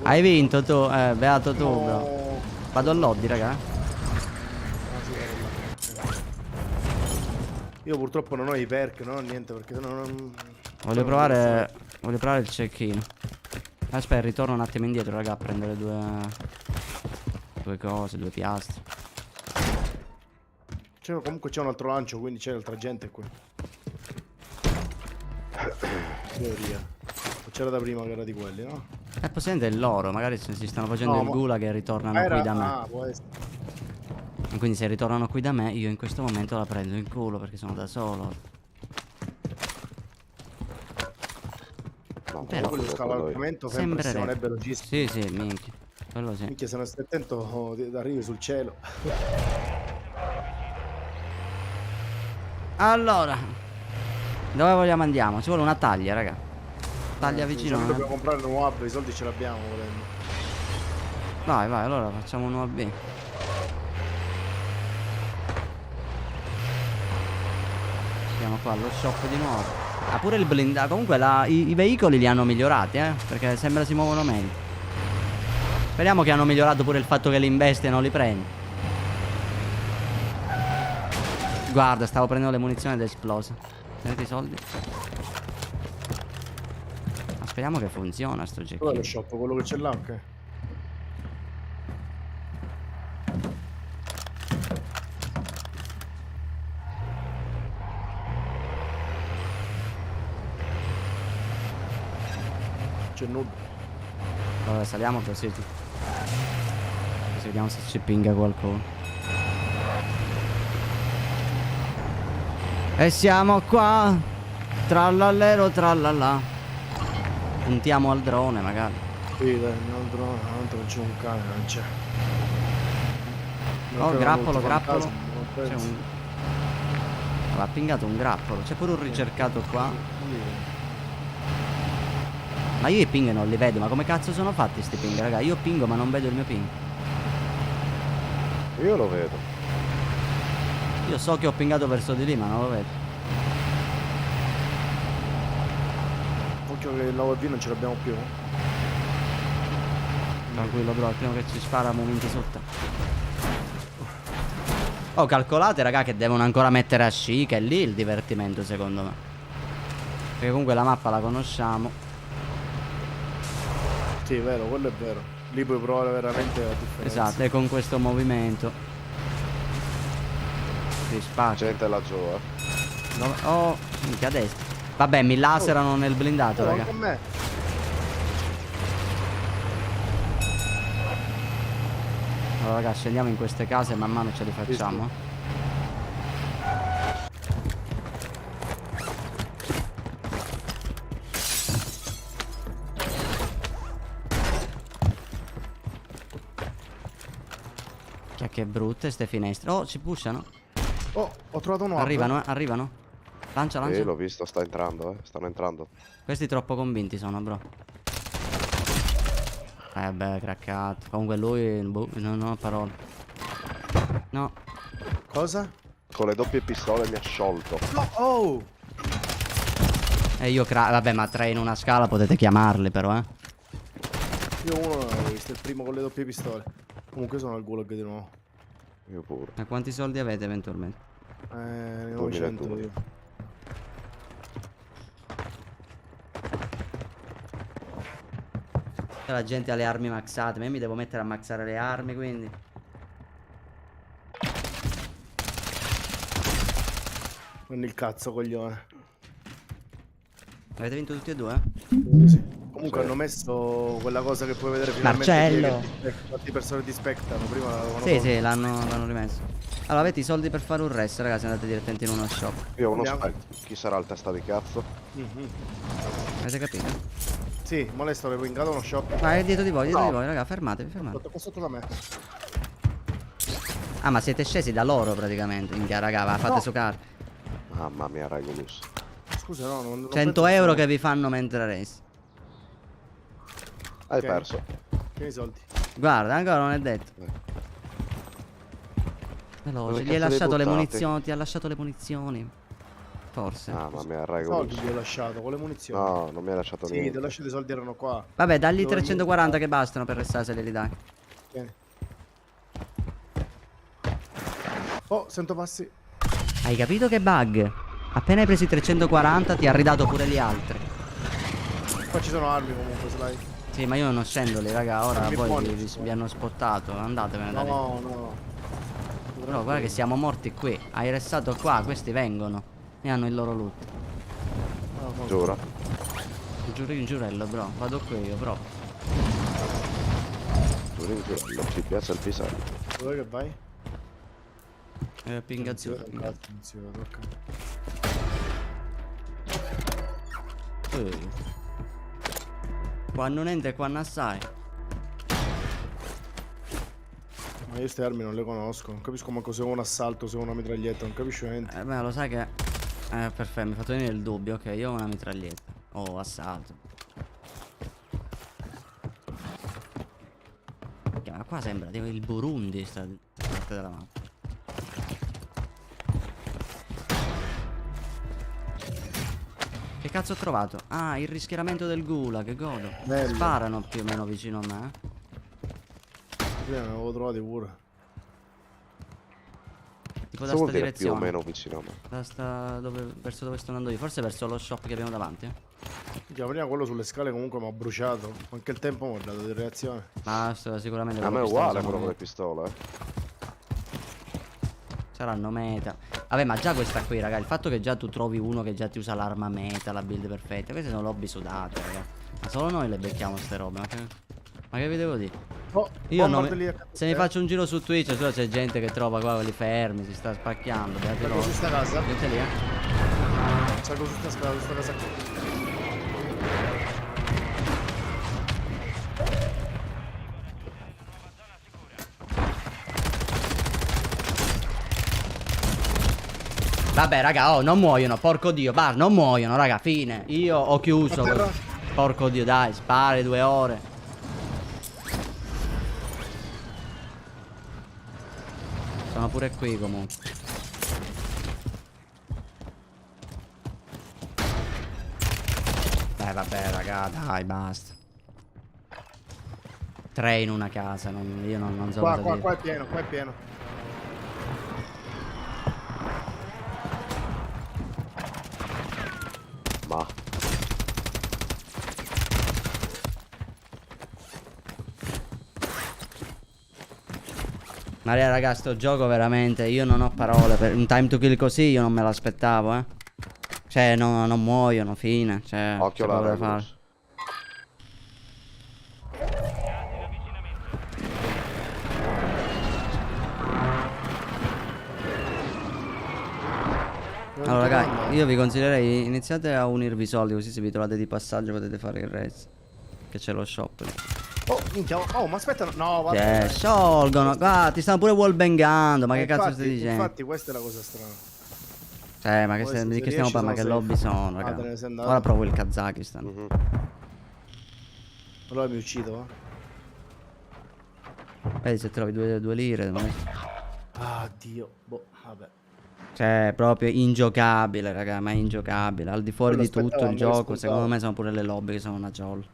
Hai vinto tu, beato tu, bro. No. Vado al lobby, raga. Ah, sì, guarda là. Io purtroppo non ho i perk, non ho niente perché sennò non... Voglio provare il check-in. Aspetta, ritorno un attimo indietro, raga, a prendere due cose, 2 piastre. Comunque c'è un altro lancio, quindi c'è altra gente qui. Teoria. C'era da prima che era di quelli, no? È possibile del loro, magari se si stanno facendo No, il ma- gulag e ritornano qui da me. Ah, può essere. E quindi se ritornano qui da me, io in questo momento la prendo in culo perché sono da solo. No, Però- Quello scavalcamento fa Sembrerebbe. impressione, è velocissimo. Sì, sì, minchia. Quello sì. Minchia, se non stai attento arrivi sul cielo. Allora, dove vogliamo andiamo? Ci vuole una taglia, raga. Taglia vicino. Noi non è- dobbiamo comprare un hub, i soldi ce l'abbiamo volendo. Vai, allora facciamo un UAB. Siamo qua allo shop di nuovo. Ah, pure il blindato. Comunque i veicoli li hanno migliorati, perché sembra si muovono meglio. Speriamo che hanno migliorato pure il fatto che li investe e non li prendi. Guarda, stavo prendendo le munizioni ed è esplosa. Tenete i soldi. Ma speriamo che funziona sto Quello è giochino. lo shop, quello che c'è là, ok. c'è nulla. Vabbè, saliamo così. Così vediamo se ci pinga qualcuno. E siamo qua. Trallallero trallallà. Puntiamo al drone magari. Sì, dai, non c'è un cane, non c'è. Oh, grappolo, grappolo. C'è C'è un... Aveva pingato un grappolo. C'è pure un ricercato qua. Ma io i ping non li vedo. Ma come cazzo sono fatti sti ping, raga? Io pingo ma non vedo il mio ping. Io lo vedo. Io so che ho pingato verso di lì ma non lo vedo. Occhio che il nuovo V non ce l'abbiamo più. Tranquillo bro, prima che ci spara momenti sotto. Oh, calcolate raga che devono ancora mettere a sci, che è lì il divertimento secondo me. Perché comunque la mappa la conosciamo. Sì, è vero, quello è vero. Lì puoi provare veramente la differenza. Esatto, e con questo movimento si spacca. Gente laggiù, Oh, minchia a destra. Vabbè, mi laserano nel blindato raga. Con me. Allora raga, scendiamo in queste case e man mano ce li facciamo. Che brutte ste finestre. Oh, ci pushano. Oh, ho trovato un Arrivano, arrivano. Lancia, lancia. l'ho visto, sta entrando, stanno entrando. Questi troppo convinti sono, bro. Beh, craccato. Comunque lui, boh, non ho parole. No. Cosa? Con le doppie pistole mi ha sciolto. No, oh! E io vabbè, ma 3 in una scala potete chiamarli però, Io uno non l'avevo visto, il primo con le doppie pistole. Comunque sono al gulag di nuovo. Io pure. E quanti soldi avete eventualmente? 900 2002. io. La gente ha le armi maxate, ma io mi devo mettere a maxare le armi, quindi. Prendi il cazzo, coglione. Avete vinto tutti e due? Sì. Comunque Sì. hanno messo quella cosa che puoi vedere finalmente. Marcello! Quante persone ti spectano, prima l'avevano Sì, tolto. sì, l'hanno rimesso. Allora, avete i soldi per fare un resto, ragazzi, andate direttamente in uno shop. Io ho uno Andiamo. specchio. Chi sarà il testa di cazzo? Mhm. Avete capito? Sì, molesto, avevo ingato uno shop. Ma è dietro di voi, No. raga, fermatevi, fermatevi. Sotto da me. Ah, ma siete scesi da loro praticamente. Minchia, raga, fate No. giocare. Mamma mia, Regulus. Scusa, no, non 100 penso euro sia- che vi fanno mentre resti. Hai Ok. perso. Tieni i soldi. Guarda, ancora non è detto. Dove Veloce, gli cazzo hai li hai lasciato le buttati? munizioni, ti ha lasciato le munizioni. Forse. Mamma mia, Soldi Regulus. ti ho lasciato, con le munizioni. No, non mi hai lasciato Sì, ti niente. ho lasciato i soldi, erano qua. Vabbè, dagli Dove 340 che bastano per restare se li dai. Tieni. Oh, sento passi. Hai capito che bug? Appena hai preso i 340 ti ha ridato pure gli altri. Qua ci sono armi comunque, slide. Sì, ma io non scendo lì, raga. Ora Che poi buoni. vi hanno spottato. Andatevene da lì. No, no. Però guarda che siamo morti qui. Hai restato qua, questi vengono. E hanno il loro loot. Giuro. Giurello, bro. Vado qui io, bro. Giuro in giuro. Ci piace il pisello. Dove che vai? Pinga azzurra. Non si vede, ok. Qua non entra e qua non assai. Ma io queste armi non le conosco. Non capisco manco se è un assalto, se è una mitraglietta. Non capisco niente. Beh, lo sai che. Perfetto, mi ha fatto venire il dubbio. Ok, io ho una mitraglietta. Oh, assalto. Ma qua sembra tipo il Burundi sta parte della mappa. Che cazzo ho trovato? Ah, il rischieramento del gulag, godo. Bello. Sparano più o meno vicino a me. Prima ne avevo trovati pure. Tipo Cosa da vuol sta dire più o direzione. meno vicino a me? Verso dove sto andando io. Forse verso lo shop che abbiamo davanti. Già, prima quello sulle scale comunque mi ha bruciato. Anche il tempo mi ha dato di reazione. Ma sicuramente A me è quello che stanno uguale usando quello con le me. pistole. Saranno meta. Vabbè, ma già questa qui, raga. Il fatto che già tu trovi uno che già ti usa l'arma meta, la build perfetta. Queste sono lobby sudate, raga. Ma solo noi le becchiamo ste robe, ma che vi devo dire? Oh, Io non bombarda lì mi... a Se mi faccio un giro su Twitch, solo c'è gente che trova qua quelli fermi, si sta spacchiando. Beati Salgo loro. su sta casa. Gente lì, Salgo su sta casa qui. Vabbè, raga, oh, non muoiono, porco dio, non muoiono, raga, fine. Io ho chiuso. Atterra. Porco dio, dai, spari 2 ore. Sono pure qui comunque. Vabbè, raga, dai, basta. 3 in una casa, io non so cosa dire. Qua è pieno, qua è pieno. Ma Maria, raga, sto gioco veramente, io non ho parole per un time to kill così, io non me l'aspettavo, eh. Cioè, non muoiono, fine, cioè, occhio c'è là, poco da Regulus. fare. Allora, raga, io vi consiglierei, iniziate a unirvi i soldi, così se vi trovate di passaggio potete fare il race. Che c'è lo shop lì. Oh, minchia, oh, ma aspetta, no, vabbè. Sciolgono, guarda, ti stanno pure wallbangando, ma che cazzo Infatti- stai dicendo? Infatti questa è la cosa strana. Ma che Poi di se che stiamo riesci parlando? Ma che sono lobby safe. sono, Ah, te raga? ne sei andato? Ora provo il Kazakistan. Mhm. Allora mi uccido, Vedi se trovi due lire. Ah, Dio. Boh, vabbè. Cioè, proprio ingiocabile, raga, ma ingiocabile. Al di fuori Quello di tutto il aspettavo, gioco, me lo secondo me sono pure le lobby che sono una giolla.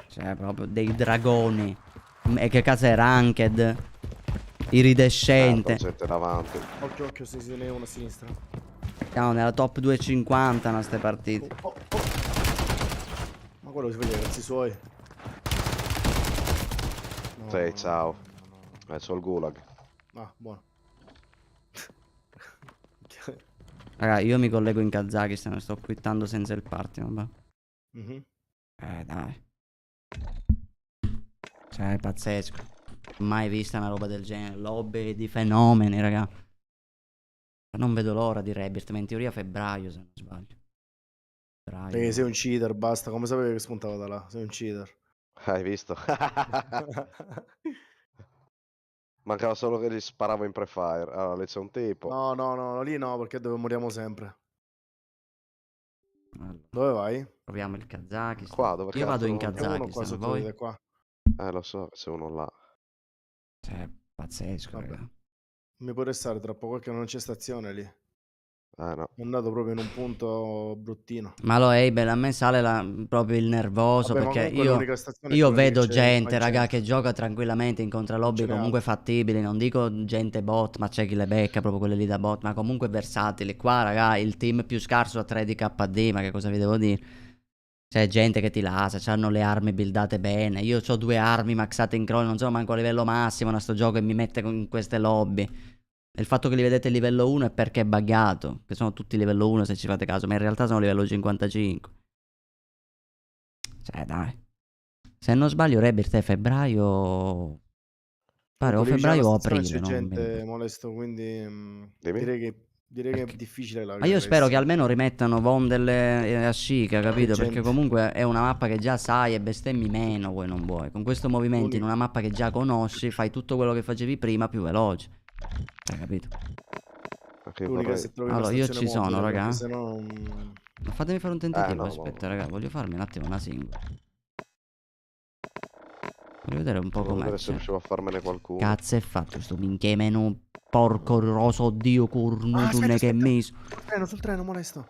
Cioè, proprio dei dragoni. E che cazzo è ranked? Iridescente. Gente davanti. Occhio, occhio, se ne è uno a sinistra. Siamo nella top 250 a ste partite. Oh. Ma quello si vede i cazzi suoi. No, Sì, ciao. C'ho il gulag. Ah, buono. Raga, io mi collego in Kazakistan, sto quittando senza il party, vabbè. Mhm. Dai. Cioè, è pazzesco. Mai vista una roba del genere. Lobby di fenomeni, raga. Non vedo l'ora di Rebirth, ma in teoria febbraio, se non sbaglio. Febbraio. Perché sei un cheater, basta. Come sapevi che spuntava da là? Sei un cheater. Hai visto? Mancava solo che gli sparavo in pre-fire. Allora, lì c'è un tipo. No, lì no, perché dove moriamo sempre. Allora, Dove vai? proviamo il Kazakistan. Qua, dove Io vado in cazzo? C'è uno qua Kazakistan, sotto voi? di te qua. Lo so, c'è uno là. Cioè, pazzesco, Vabbè. raga. Mi può restare troppo perché non c'è stazione lì. No. È andato proprio in un punto bruttino. Ma lo Abel, a me sale proprio il nervoso, Vabbè, ma perché comunque l'unica stazione è io quella lì vedo che c'è gente, qua in raga, centro. che gioca tranquillamente, incontra lobby ce n'è comunque altro. fattibili, non dico gente bot, ma c'è chi le becca, proprio quelle lì da bot, ma comunque versatili. Qua, raga, il team più scarso a 3 di KD, ma che cosa vi devo dire? C'è gente che ti lascia, hanno le armi buildate bene. Io ho 2 armi maxate in crawl, non sono manco a livello massimo a sto gioco e mi mette in queste lobby. E il fatto che li vedete livello 1 è perché è buggato, che sono tutti livello 1 se ci fate caso, ma in realtà sono livello 55. Cioè, dai. Se non sbaglio, Rebirth è febbraio. Pare o Lì vicino febbraio alla o stazione aprile. C'è non mi gente ricordo. molesto, quindi Dimmi. direi che è Perché? difficile la Ma io spero che almeno rimettano Vondel e Ashika, capito? gente. Perché comunque è una mappa che già sai e bestemmi meno, vuoi non vuoi. Con questo movimento in una mappa che già conosci, fai tutto quello che facevi prima più veloce. Hai capito? Anche io L'unica vorrei... se trovi Allora, una io stazione ci sono, mobile, raga. perché sennò non... Ma fatemi fare un tentativo, no, aspetta, no. raga, voglio farmi un attimo una singola. Voglio vedere un po' Volevo com'è. vedere se cioè. riuscivo a farmene qualcuno. Cazzo è fatto sto minchia meno porco roso dio cornutune che meso. Sul treno, molesto.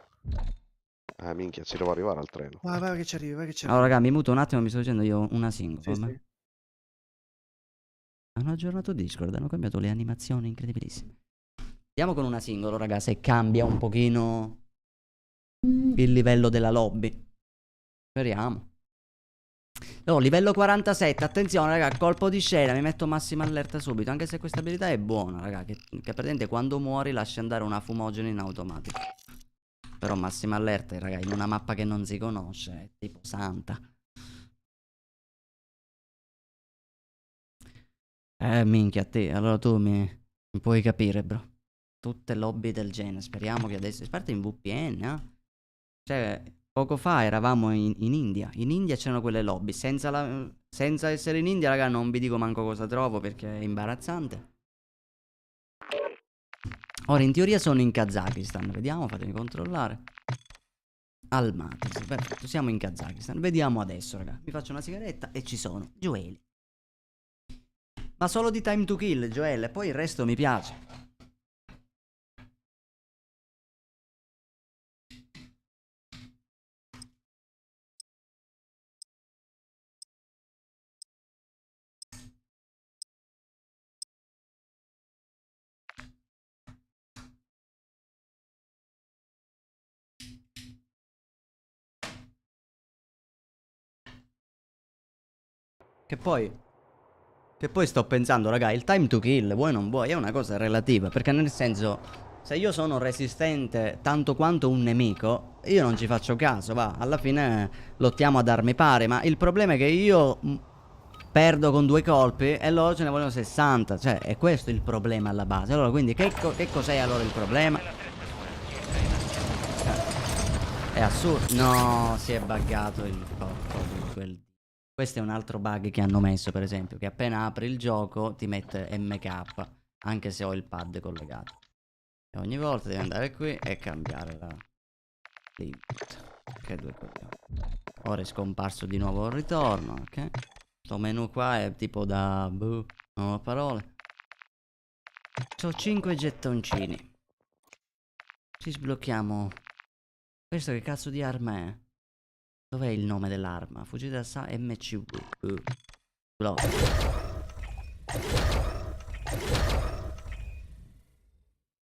Minchia, ci devo arrivare al treno. Vai che ci arrivi, vai che ci Allora, arrivi. raga, mi muto un attimo, mi sto dicendo io una singola. Sì, vabbè. sì. Hanno aggiornato Discord, hanno cambiato le animazioni incredibilissime. Andiamo con una singola, raga, se cambia un pochino il livello della lobby. Speriamo. Oh, livello 47, attenzione raga, colpo di scena, mi metto massima allerta subito, anche se questa abilità è buona raga, che praticamente quando muori lascia andare una fumogena in automatico. Però massima allerta, raga, in una mappa che non si conosce, è tipo santa. Minchia, te, allora tu mi puoi capire, bro. Tutte lobby del genere, speriamo che adesso... Sparte in VPN, eh? Cioè, poco fa eravamo in India. In India c'erano quelle lobby. Senza essere in India, raga, non vi dico manco cosa trovo perché è imbarazzante. Ora, in teoria sono in Kazakistan. Vediamo, fatemi controllare. Almaty, sì, perfetto, siamo in Kazakistan. Vediamo adesso, raga. Mi faccio una sigaretta e ci sono. Joel. Ma solo di Time to Kill, Joel. E poi il resto mi piace. Che poi sto pensando, raga, il time to kill, vuoi o non vuoi, è una cosa relativa. Perché nel senso, se io sono resistente tanto quanto un nemico, io non ci faccio caso, va. Alla fine lottiamo ad armi pari, ma il problema è che io perdo con 2 colpi e loro ce ne vogliono 60. Cioè, è questo il problema alla base. Allora, quindi, che cos'è allora il problema? È assurdo. No, si è buggato il corpo di quel... Questo è un altro bug che hanno messo, per esempio, che appena apri il gioco ti mette MK, anche se ho il pad collegato. E ogni volta devi andare qui e cambiare l'input. Che 2 coglioni. Ora è scomparso di nuovo il ritorno, ok? Sto menu qua è tipo da... boh, non ho parole. C'ho 5 gettoncini. Ci sblocchiamo... Questo che cazzo di arma è? Dov'è il nome dell'arma? Fuggita da MCV.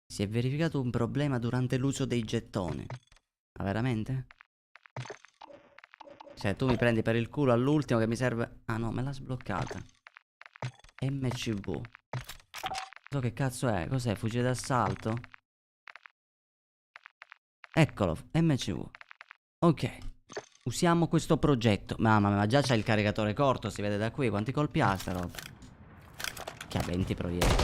Si è verificato un problema durante l'uso dei gettoni. Ma veramente? Cioè tu mi prendi per il culo all'ultimo che mi serve... Ah no, me l'ha sbloccata. MCV. So che cazzo è? Cos'è? Fucile d'assalto? Eccolo, MCV. Ok. Usiamo questo progetto. Mamma mia, ma già c'è il caricatore corto, si vede da qui. Quanti colpi ha sta roba? Che ha 20 proiettili.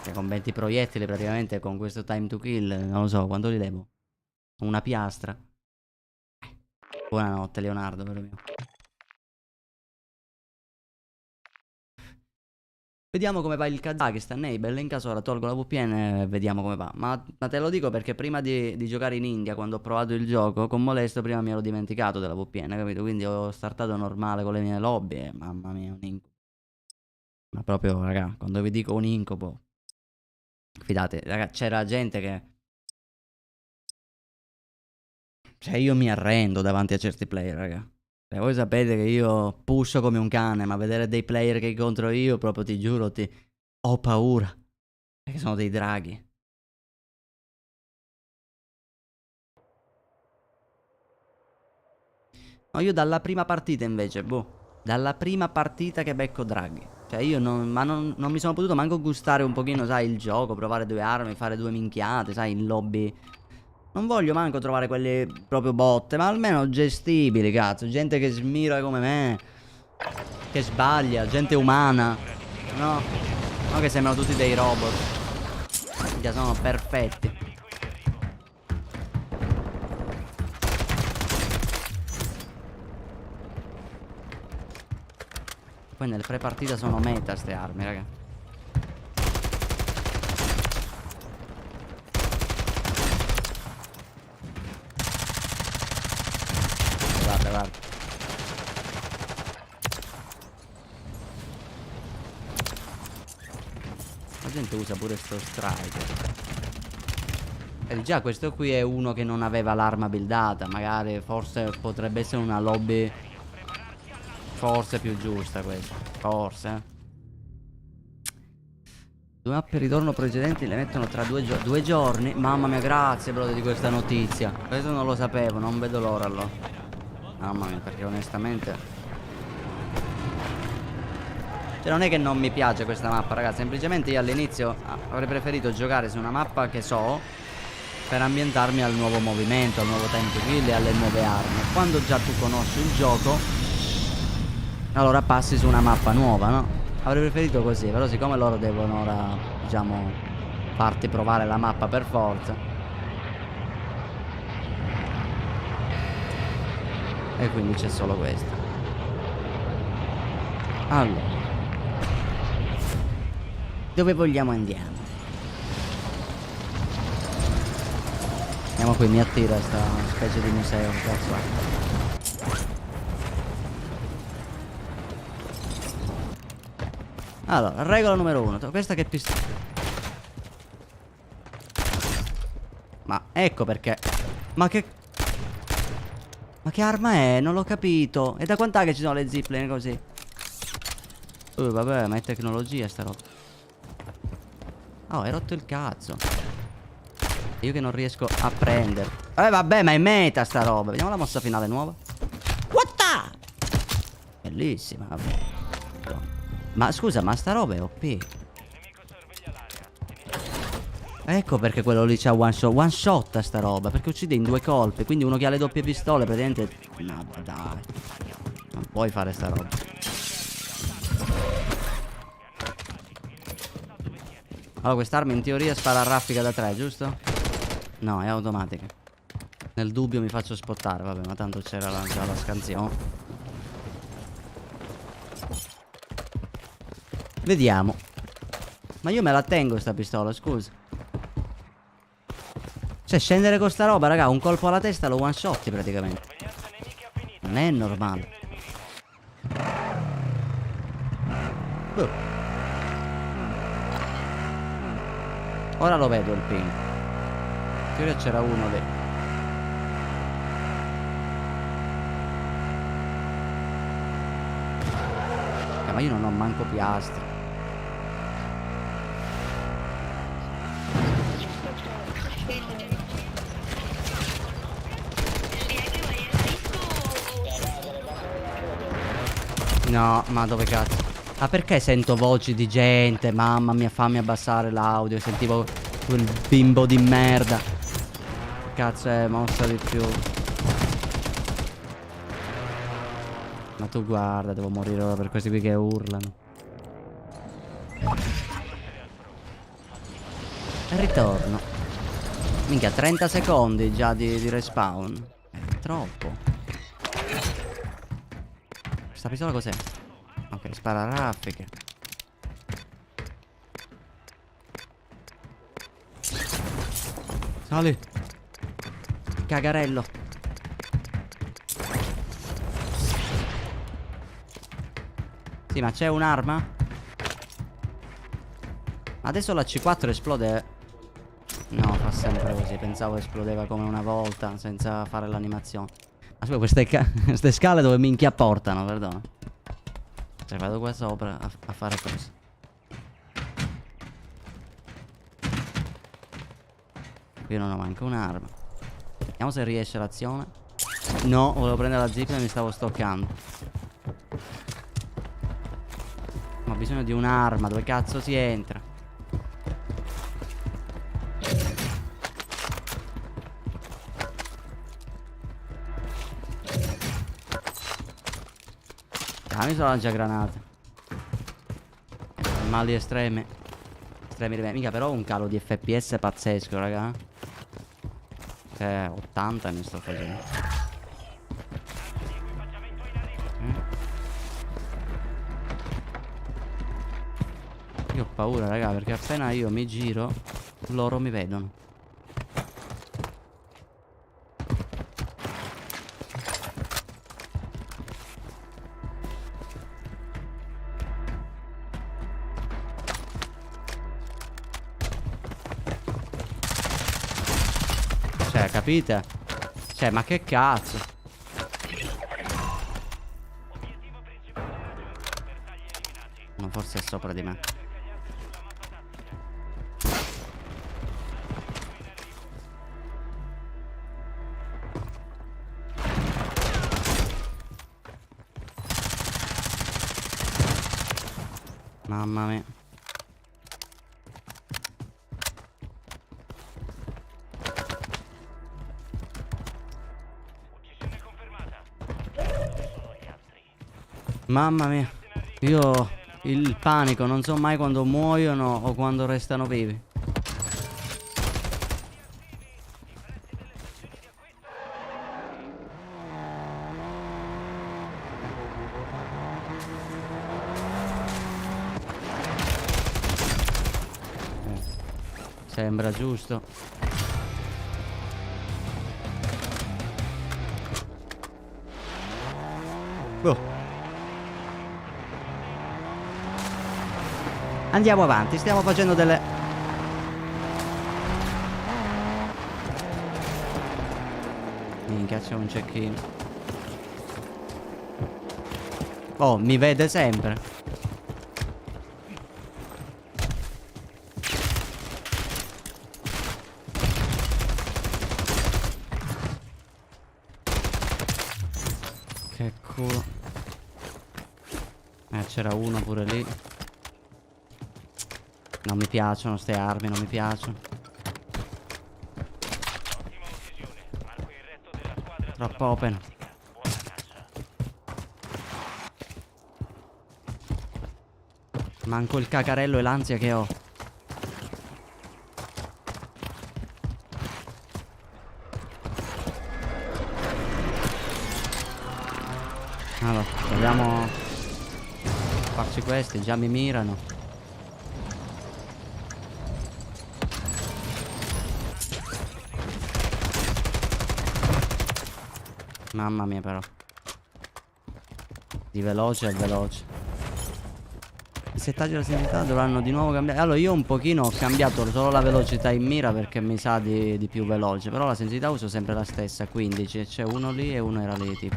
Che con 20 proiettili praticamente con questo time to kill, non lo so, quanto li levo? Una piastra. Buonanotte Leonardo, vero mio. Vediamo come va il Kazakistan, Abel. In caso ora tolgo la VPN e vediamo come va. Ma te lo dico perché prima di giocare in India, quando ho provato il gioco, con Molesto prima mi ero dimenticato della VPN, capito? Quindi ho startato normale con le mie lobby e mamma mia, un incubo. Ma proprio, raga, quando vi dico un incubo, fidate, raga, c'era gente che... Cioè io mi arrendo davanti a certi player, raga. Cioè, voi sapete che io pusho come un cane, ma vedere dei player che incontro io, proprio ti giuro, ho paura. Perché sono dei draghi. No, io dalla prima partita invece, boh. Dalla prima partita che becco draghi. Cioè io non mi sono potuto manco gustare un pochino, sai, il gioco, provare 2 armi, fare 2 minchiate, sai, in lobby... Non voglio manco trovare quelle proprio botte, ma almeno gestibili, cazzo. Gente che smira come me, che sbaglia, gente umana. No, no che sembrano tutti dei robot. Già sono perfetti. Poi nel pre-partita sono meta ste armi, raga. Guarda. La gente usa pure sto striker. E già questo qui è uno che non aveva l'arma buildata. Magari forse potrebbe essere una lobby forse più giusta questa. Forse. 2 mappe ritorno precedenti le mettono tra 2 giorni. Mamma mia, grazie brother di questa notizia. Questo non lo sapevo, non vedo l'ora allora. Mamma mia, perché onestamente... Cioè non è che non mi piace questa mappa, ragazzi. Semplicemente io all'inizio avrei preferito giocare su una mappa che so, per ambientarmi al nuovo movimento, al nuovo tempo kill e alle nuove armi. Quando già tu conosci il gioco, allora passi su una mappa nuova, no? Avrei preferito così. Però siccome loro devono ora, diciamo, farti provare la mappa per forza, e quindi c'è solo questo. Allora, dove vogliamo andiamo? Andiamo qui, mi attira sta specie di museo, cazzo è. Allora, regola numero 1. Questa che pistola. Ma ecco perché. Ma che arma è? Non l'ho capito. E da quant'è che ci sono le zipline così? Vabbè, ma è tecnologia sta roba. Oh, hai rotto il cazzo. Io che non riesco a prendere. Vabbè, ma è meta sta roba. Vediamo la mossa finale nuova. What the? Bellissima, vabbè. Ma scusa, ma sta roba è OP. Ecco perché quello lì c'ha one shot. One shot sta roba, perché uccide in 2 colpi. Quindi uno che ha le doppie pistole praticamente. No, dai. Non puoi fare sta roba. Allora, quest'arma in teoria spara a raffica da 3, giusto? No, è automatica. Nel dubbio mi faccio spottare, vabbè, ma tanto c'era già la scansione. Vediamo. Ma io me la tengo sta pistola, scusa. Cioè, scendere con sta roba, raga, un colpo alla testa lo one shot praticamente. Non è normale. Ora lo vedo il ping. In teoria c'era uno lì. Ma io non ho manco piastre. No, ma dove cazzo? Ah, perché sento voci di gente? Mamma mia, fammi abbassare l'audio. Sentivo quel bimbo di merda. Cazzo è, mossa di più. Ma tu guarda, devo morire ora per questi qui che urlano. E ritorno. Minchia, 30 secondi già di respawn. È troppo. Questa pistola cos'è? Ok, spara a raffiche. Sali. Cagarello. Sì, ma c'è un'arma? Adesso la C4 esplode. No, fa sempre così. Pensavo esplodeva come una volta senza fare l'animazione. Aspetta, queste scale dove minchia portano, perdono. Cioè vado qua sopra a fare cose. Io non ho manco un'arma. Vediamo se riesce l'azione. No, volevo prendere la zip e mi stavo stoccando. Ma ho bisogno di un'arma. Dove cazzo si entra? Ah, mi sono lanciagranate. Mali estremi. Mica però un calo di FPS pazzesco, raga. 80 mi sto facendo. Io ho paura, raga, perché appena io mi giro loro mi vedono. Cioè, capite? Cioè, ma che cazzo? No, forse è sopra di me. Mamma mia. Mamma mia. Io il panico, non so mai quando muoiono o quando restano vivi. Sembra giusto. Boh. Andiamo avanti, stiamo facendo delle... Minchia, c'è un check-in. Oh, mi vede sempre. Che culo. C'era uno pure lì. Non mi piacciono ste armi, non mi piacciono. Troppo open. Manco il cacarello e l'ansia che ho. Allora, proviamo a farci questi, già mi mirano. Mamma mia però. Di veloce a veloce. I settaggi della sensibilità dovranno di nuovo cambiare. Allora io un pochino ho cambiato solo la velocità in mira perché mi sa di più veloce. Però la sensibilità uso sempre la stessa, 15. C'è uno lì e uno era lì tipo.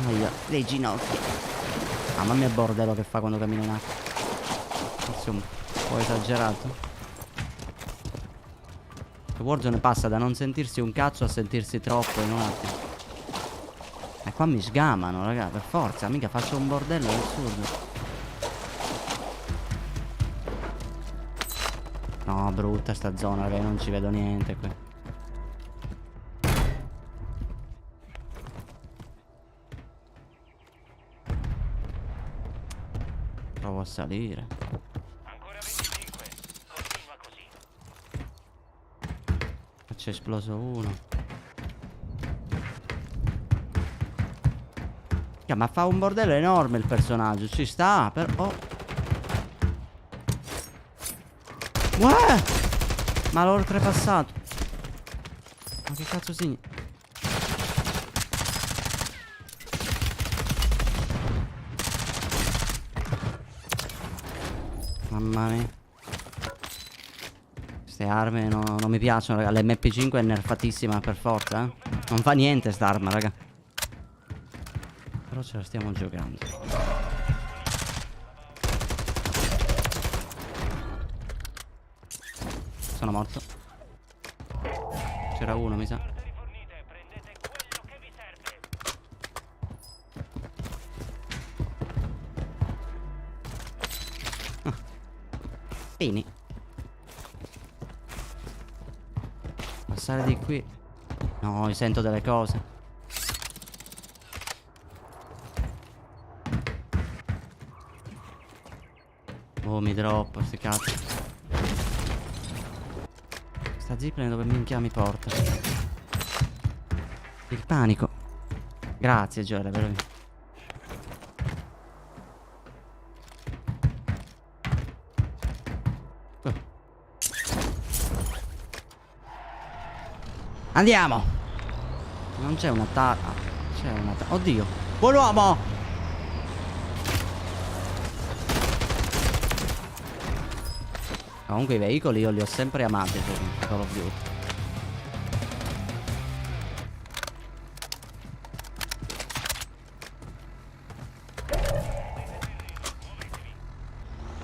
Aia, le ginocchia. Mamma mia bordello che fa quando cammina in acqua. Forse un po' esagerato. Warzone passa da non sentirsi un cazzo a sentirsi troppo in un attimo. E qua mi sgamano, raga, per forza. Mica faccio un bordello assurdo. No, brutta sta zona, raga, non ci vedo niente qui. Provo a salire. C'è esploso uno. Ma fa un bordello enorme il personaggio. Ci sta, però. Uè! Ma l'ho oltrepassato. Ma che cazzo significa? Mamma mia. Queste armi non mi piacciono, raga. L'MP5 è nerfatissima per forza, eh. Non fa niente st'arma, raga. Però ce la stiamo giocando. Sono morto. C'era uno, mi sa. Fini. Passare di qui. No, io sento delle cose. Oh, mi droppo, sti cazzo. Sta zipline dove minchia mi porta. Il panico. Grazie, Gioele, veramente. Andiamo. Non c'è una c'è una oddio. Buon uomo. Comunque i veicoli io li ho sempre amati su Call of Duty.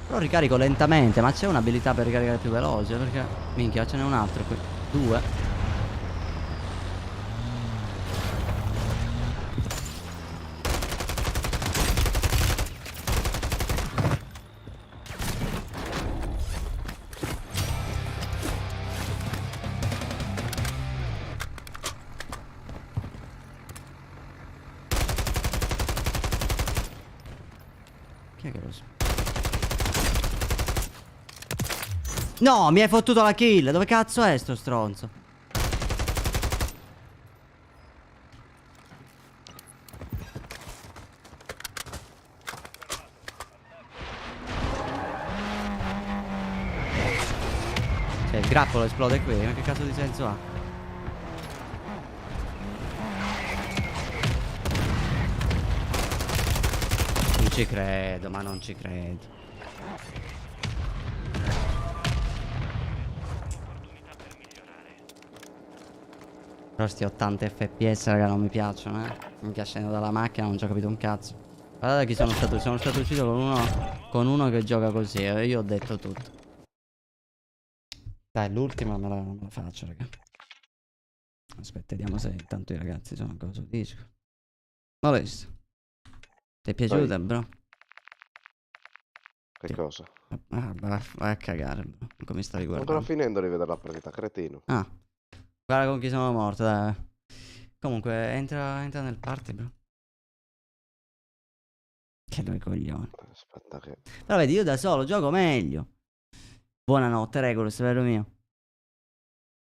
Però ricarico lentamente. Ma c'è un'abilità per ricaricare più veloce? Perché minchia ce n'è un altro qui. 2. Chi è che lo sa? No, mi hai fottuto la kill. Dove cazzo è sto stronzo? Cioè, il grappolo esplode qui. Ma che cazzo di senso ha? Non ci credo, ma non ci credo. Però sti 80 fps, raga, non mi piacciono, Mi scendo dalla macchina, non ci ho capito un cazzo. Guardate chi sono stato. Sono stato ucciso con uno che gioca così, io ho detto tutto. Dai, l'ultima me la faccio, raga. Aspetta, vediamo se intanto i ragazzi sono cosa dico. Molesta. Ti è piaciuta, bro? Che cosa? Ah, vai a cagare, bro. Come stavi Sto guardando? ancora finendo di vedere la partita, cretino. Ah. Guarda con chi sono morto, dai. Comunque, entra nel party, bro. Che due coglioni. Aspetta che... Però vedi, io da solo gioco meglio. Buonanotte, Regulus, vero mio.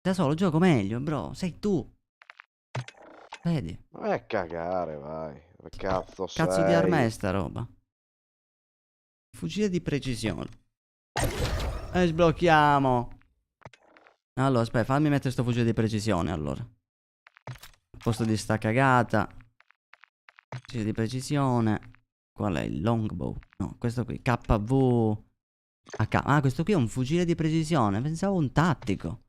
Da solo gioco meglio, bro. Sei tu. Vedi? Vai a cagare, vai. Che cazzo sei? Cazzo di arma è sta roba? Fucile di precisione. E sblocchiamo. Allora, aspetta, fammi mettere sto fucile di precisione, allora. Al posto di sta cagata. Fucile di precisione. Qual è il longbow? No, questo qui. KV. Ah, questo qui è un fucile di precisione. Pensavo un tattico.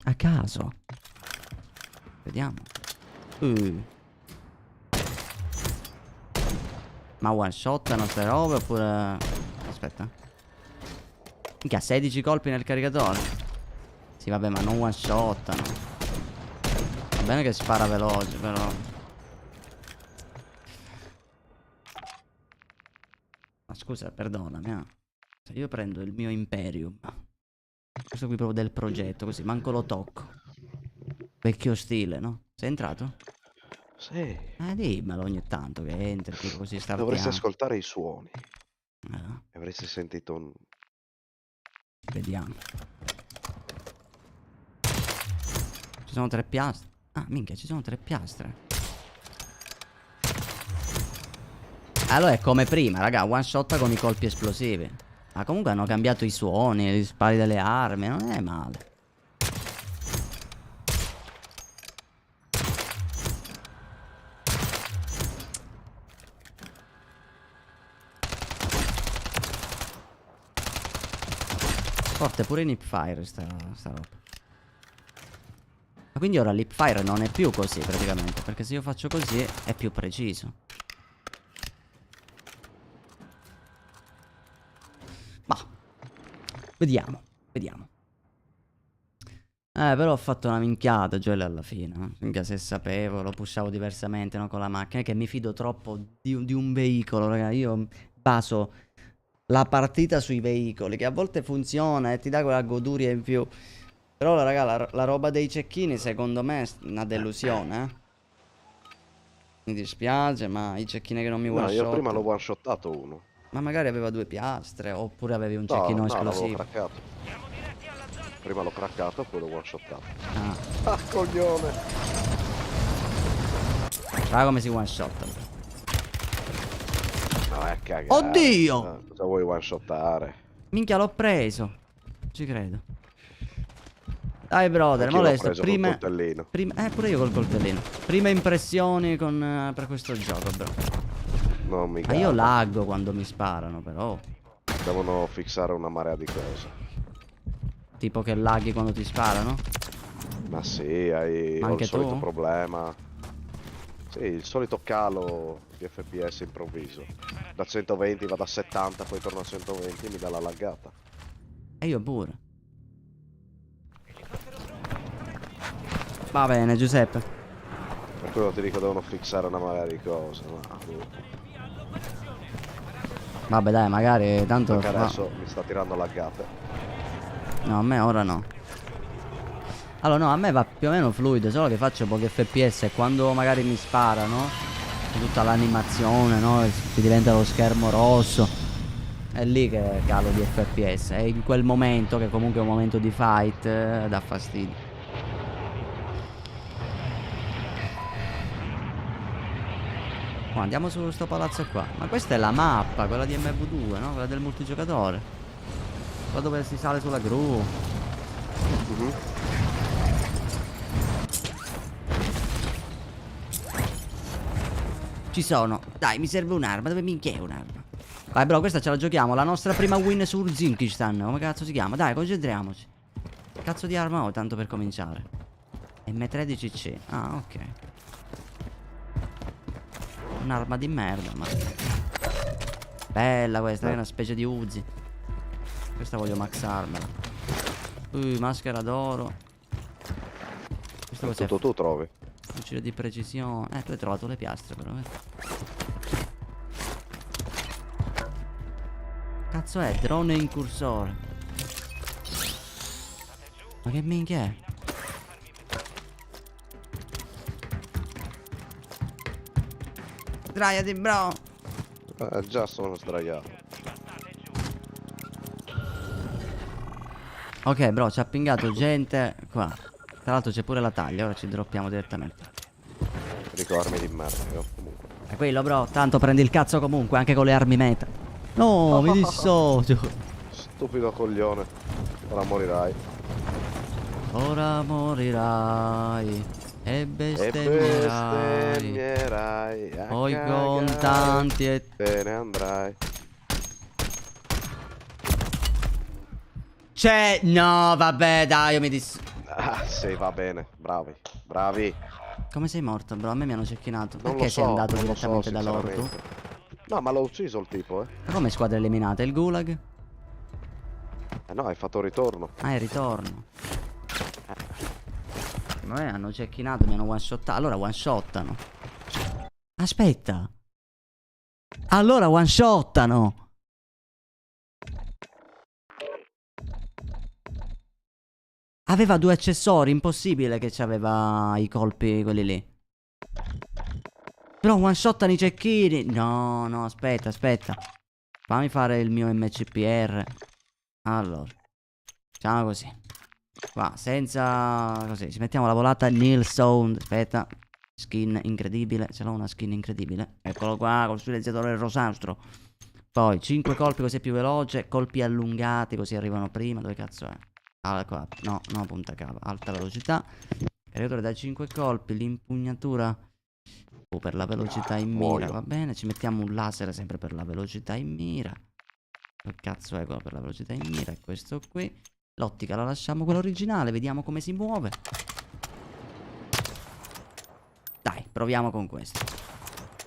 A caso. Vediamo. Ma one shottano ste robe oppure... Aspetta. Minchia, 16 colpi nel caricatore. Sì, vabbè, ma non one shottano. Va bene che spara veloce, però. Ma scusa, perdonami, Se io prendo il mio Imperium, questo qui proprio del progetto, così, manco lo tocco. Vecchio stile, no? Sei entrato? Sì. Dimmelo ogni tanto che entri, tipo così startiamo. Dovresti ascoltare i suoni. Eh, E avresti sentito un... Vediamo. Ci sono 3 piastre. Ah, minchia, ci sono 3 piastre. Allora è come prima, raga, one shot con i colpi esplosivi. Ma comunque hanno cambiato i suoni, gli spari delle armi, non è male. Forte pure in hipfire sta roba. Ma quindi ora l'hipfire non è più così praticamente, perché se io faccio così è più preciso. Ma vediamo. Però ho fatto una minchiata, Joel, alla fine. Minchia, se sapevo, lo pushavo diversamente, no, con la macchina. È che mi fido troppo di un veicolo, raga. Io baso la partita sui veicoli, che a volte funziona e ti dà quella goduria in più. Però, raga, la roba dei cecchini, secondo me, è una delusione, Mi dispiace, ma i cecchini che non mi No, one io shot. prima l'ho one shottato uno. Ma magari aveva 2 piastre, oppure avevi un No, cecchino l'avevo esplosivo. craccato. Prima l'ho craccato, poi l'ho one shottato. Ah, Ah, coglione! guarda come si one shot. No, è cagare. Oddio! Cosa vuoi one shottare? Minchia, l'ho preso. Ci credo. Dai, brother, Anch'io l'ho molesto. preso col coltellino. Pure io col coltellino. Prime impressioni per questo gioco, bro. Non mi Ma io gasa. laggo quando mi sparano, però. Devono fissare una marea di cose. Tipo che laghi quando ti sparano? Ma sì, hai Ma ho anche il solito tu? problema. Sì, il solito calo di FPS improvviso. Da 120 vado a 70, poi torno a 120 e mi dà la laggata. E io pure. Va bene, Giuseppe. Per quello ti dico devono fissare una marea di cose. Ma Vabbè, dai, magari tanto. perché adesso mi sta tirando laggate. No, a me ora no. Allora no, a me va più o meno fluido, solo che faccio pochi FPS e quando magari mi sparano tutta l'animazione, no? Ti diventa lo schermo rosso. È lì che calo di FPS. È in quel momento, che comunque è un momento di fight, dà fastidio. Oh, andiamo su sto palazzo qua. Ma questa è la mappa, quella di MV2, no? Quella del multigiocatore. Qua dove si sale sulla gru. Ci sono. Dai, mi serve un'arma. Dove minchia è un'arma? Vai bro, questa ce la giochiamo. La nostra prima win su Urzinkistan. Come cazzo si chiama? Dai, concentriamoci. Cazzo di arma ho, tanto per cominciare. M13C. Ah, ok. Un'arma di merda, ma... Bella questa, è una specie di Uzi. Questa voglio maxarmela. Maschera d'oro. Questo cos'è? Tutto tu trovi. Fucile di precisione. Tu hai trovato le piastre però. Cazzo è? Drone incursore. Ma che minchia è? Sdraiati bro. Già sono sdraiato. Ok bro, ci ha pingato gente qua. Tra l'altro c'è pure la taglia. Ora ci droppiamo direttamente. Ricordi di merda, io comunque. È quello bro, tanto prendi il cazzo comunque, anche con le armi meta. No, mi dissocio. Stupido coglione. Ora morirai. Ora morirai e bestemmierai. Bestemmierai. Poi contanti e... te ne andrai. C'è... No, vabbè, dai, io mi Ah, sì, va bene. Bravi. Bravi. Come sei morto, bro? A me mi hanno cecchinato. Non Perché lo sei so, andato non lo direttamente so, da loro tu? sinceramente. No, ma l'ho ucciso il tipo, Ma come squadra eliminata? Il gulag? No, hai fatto ritorno. Ah, è ritorno. Vabbè, hanno cecchinato, mi hanno one shottato. Allora one shottano. Aspetta. Allora one shottano. Aveva 2 accessori, impossibile che c'aveva i colpi quelli lì. Però one shottano i cecchini. No, no, aspetta, aspetta. Fammi fare il mio MCPR. Allora, facciamo così. Qua, senza... così, ci mettiamo la volata Nil Sound. Aspetta. Skin incredibile. Ce l'ho una skin incredibile. Eccolo qua, col silenziatore rosastro. Poi 5 colpi così è più veloce. Colpi allungati così arrivano prima. Dove cazzo è? Ah, qua. No, no, punta cava. Alta velocità. Caricatore da 5 colpi. L'impugnatura per la velocità in mira. Va bene. Ci mettiamo un laser sempre per la velocità in mira. Che cazzo è quello per la velocità in mira? È questo qui. L'ottica la lasciamo quella originale. Vediamo come si muove. Dai, proviamo con questo.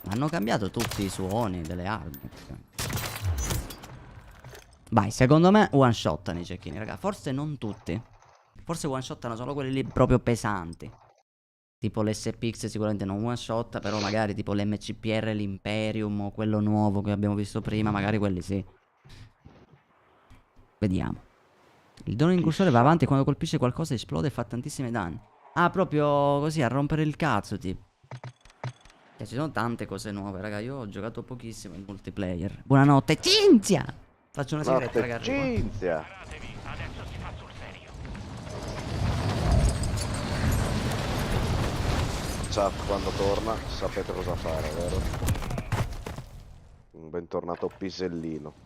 Hanno cambiato tutti i suoni delle armi. Vai, secondo me one shottano i cecchini, raga. Forse non tutti. Forse one shottano solo quelli lì proprio pesanti. Tipo l'SPX sicuramente non one shot. Però magari tipo l'MCPR, l'Imperium o quello nuovo che abbiamo visto prima. Magari quelli sì. Vediamo. Il drone incursore va avanti quando colpisce qualcosa esplode e fa tantissimi danni. Ah, proprio così a rompere il cazzo tipo. Ci sono tante cose nuove, raga. Io ho giocato pochissimo in multiplayer. Buonanotte Cinzia. Faccio una sigaretta, raga. Cinzia. Chat quando torna sapete cosa fare, vero? Un bentornato pisellino.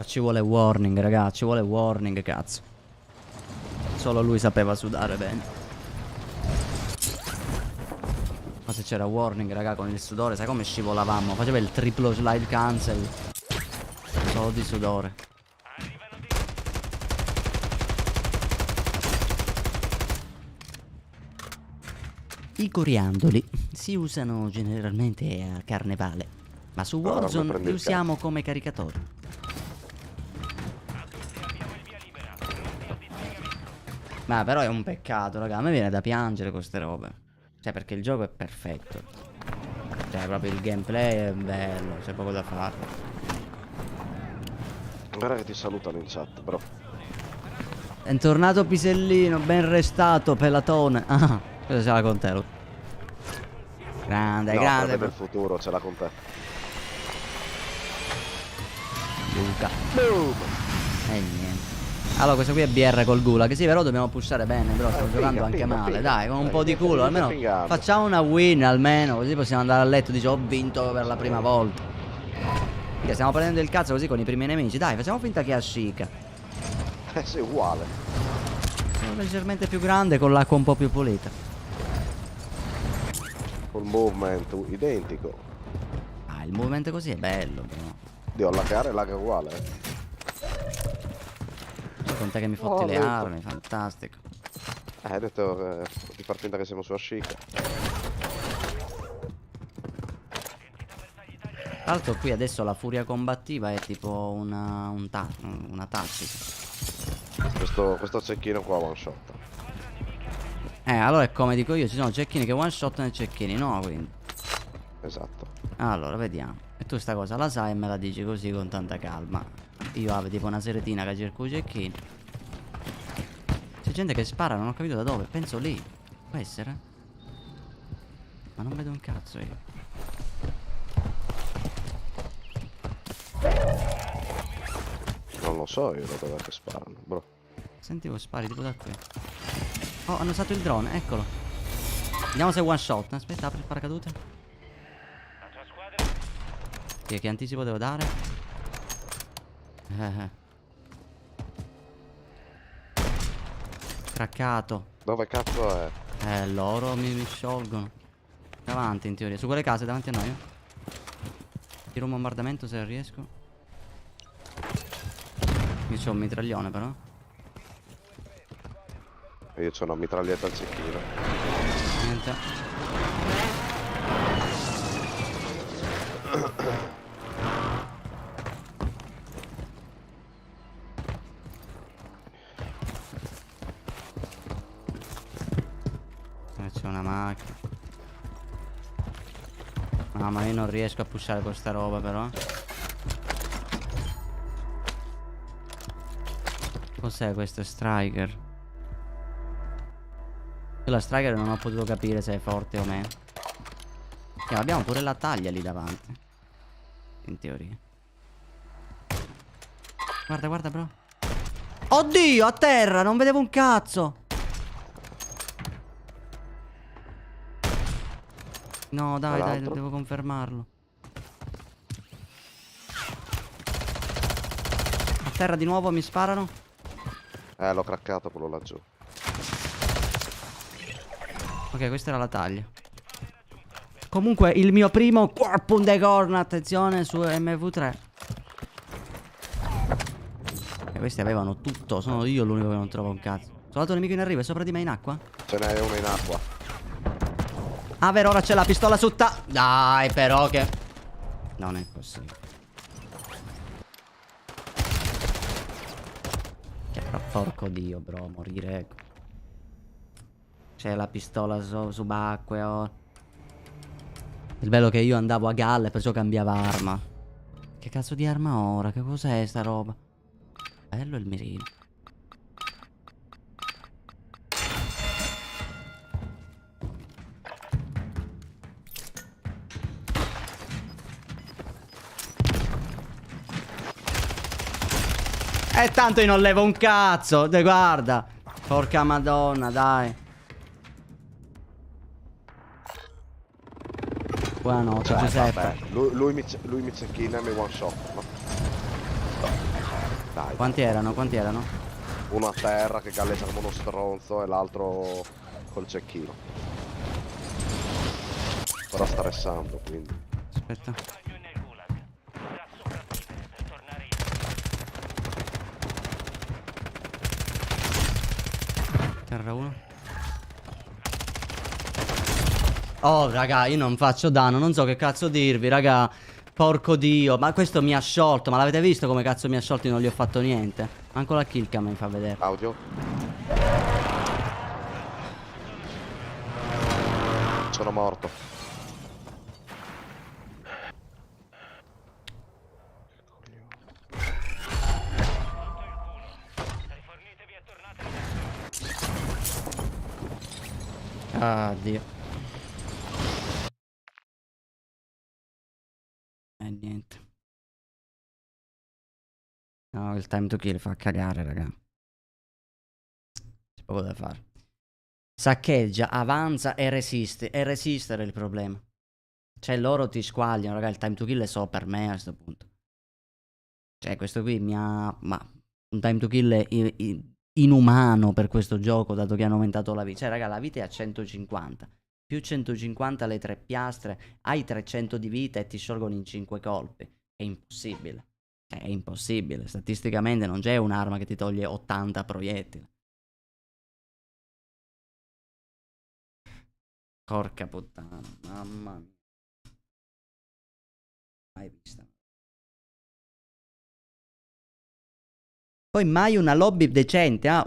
Ci vuole warning, raga. Ci vuole warning, cazzo. Solo lui sapeva sudare bene. Ma se c'era warning, raga, con il sudore, sai come scivolavamo? Faceva il triplo slide cancel. Solo di sudore. I coriandoli si usano generalmente a carnevale, ma su Warzone li usiamo come caricatori. Ma però è un peccato, raga. A me viene da piangere con ste robe. Cioè, perché il gioco è perfetto. Cioè, proprio il gameplay è bello, c'è poco da fare. Guarda che ti salutano in chat, bro. Bentornato Pisellino, ben restato, pelatone. Ah, cosa ce l'ha con te? Grande, No, grande. per del futuro, ce l'ha con te. Luca. Boom! E niente. Allora, questo qui è BR col Gulag. Sì, però dobbiamo pushare bene, però stiamo giocando pinga, anche pinga, male. pinga. Dai, con un Dai, po' di inizia- culo, inizia almeno pingando. facciamo una win, almeno, così possiamo andare a letto e dice ho vinto per la prima volta. Perché stiamo prendendo il cazzo così con i primi nemici. Dai, facciamo finta che è Ashika. Sei uguale. Sono leggermente più grande con l'acqua un po' più pulita. Col movement identico. Ah, il movimento così è bello, però. Dio, laggare laga uguale. Con te che mi fotti Oh, le lento. armi, fantastico. Hai detto di far finta che siamo su Ashika. Tra l'altro qui adesso la furia combattiva è tipo una tattica. Questo cecchino qua one shot. Allora è come dico io, ci sono cecchini che one shot e cecchini, no? Quindi. Esatto. Allora, vediamo. E tu sta cosa la sai e me la dici così con tanta calma. Io avevo tipo una seretina che cerco i cecchini. C'è gente che spara, non ho capito da dove. Penso lì. Può essere? Ma non vedo un cazzo io. Non lo so io da dove che sparano, bro. Sentivo spari tipo da qui. Oh, hanno usato il drone, eccolo. Vediamo se è one shot. Aspetta, apri il paracadute. Che anticipo devo dare? Craccato. Dove cazzo è? Loro mi sciolgono. Davanti in teoria. Su quelle case davanti a noi. Tiro un bombardamento se riesco. Io c'ho un mitraglione però. Io c'ho una mitraglietta al cecchino. Niente. C'è una macchina. No, ma io non riesco a pushare questa roba però. Cos'è questo striker? Io la striker non ho potuto capire se è forte o meno. Abbiamo pure la taglia lì davanti. In teoria. Guarda, guarda bro. Oddio, a terra, non vedevo un cazzo. No, dai, dai, L'altro? devo confermarlo. A terra di nuovo mi sparano. L'ho craccato quello laggiù. Ok, questa era la taglia. Comunque il mio primo corpo de corna, attenzione, su MV3. E questi avevano tutto, sono io l'unico che non trovo un cazzo. Sono l'altro nemico in arrivo, è sopra di me in acqua? Ce n'è uno in acqua. Ah, vero, ora c'è la pistola sutta. Dai, però che... Non è possibile. Che però, porco dio, bro, morire, ecco. C'è la pistola subacquea. Oh. Il bello che io andavo a galla e perciò cambiava arma. Che cazzo di arma ora? Che cos'è sta roba? Bello il mirino. E tanto io non levo un cazzo. Guarda. Porca madonna, dai. Buonanotte, Giuseppe. Vabbè, lui mi cecchina e mi one shot, no? Dai. Quanti erano? Quanti erano? Uno a terra che galleggia come uno stronzo e l'altro col cecchino. Però sta restando, quindi. Aspetta. Terra 1. Oh, raga, io non faccio danno, non so che cazzo dirvi, raga. Porco dio, ma questo mi ha sciolto, ma l'avete visto come cazzo mi ha sciolto? Io non gli ho fatto niente. Manco la killcam mi fa vedere. Audio. Sono morto. Ah, Dio. Niente. No, il time to kill fa cagare, raga. C'è poco da fare. Saccheggia, avanza e resiste. E resistere è il problema. Cioè, loro ti squagliano, raga. Il time to kill è solo per me a questo punto. Cioè, questo qui mi ha... Ma un time to kill è inumano per questo gioco, dato che hanno aumentato la vita. Cioè, raga, la vita è a 150. Più 150 le 3 piastre. Hai 300 di vita e ti sciolgono in 5 colpi. È impossibile. Cioè, è impossibile. Statisticamente non c'è un'arma che ti toglie 80 proiettili. Porca puttana, mamma mia. Mai vista. Poi mai una lobby decente, ah?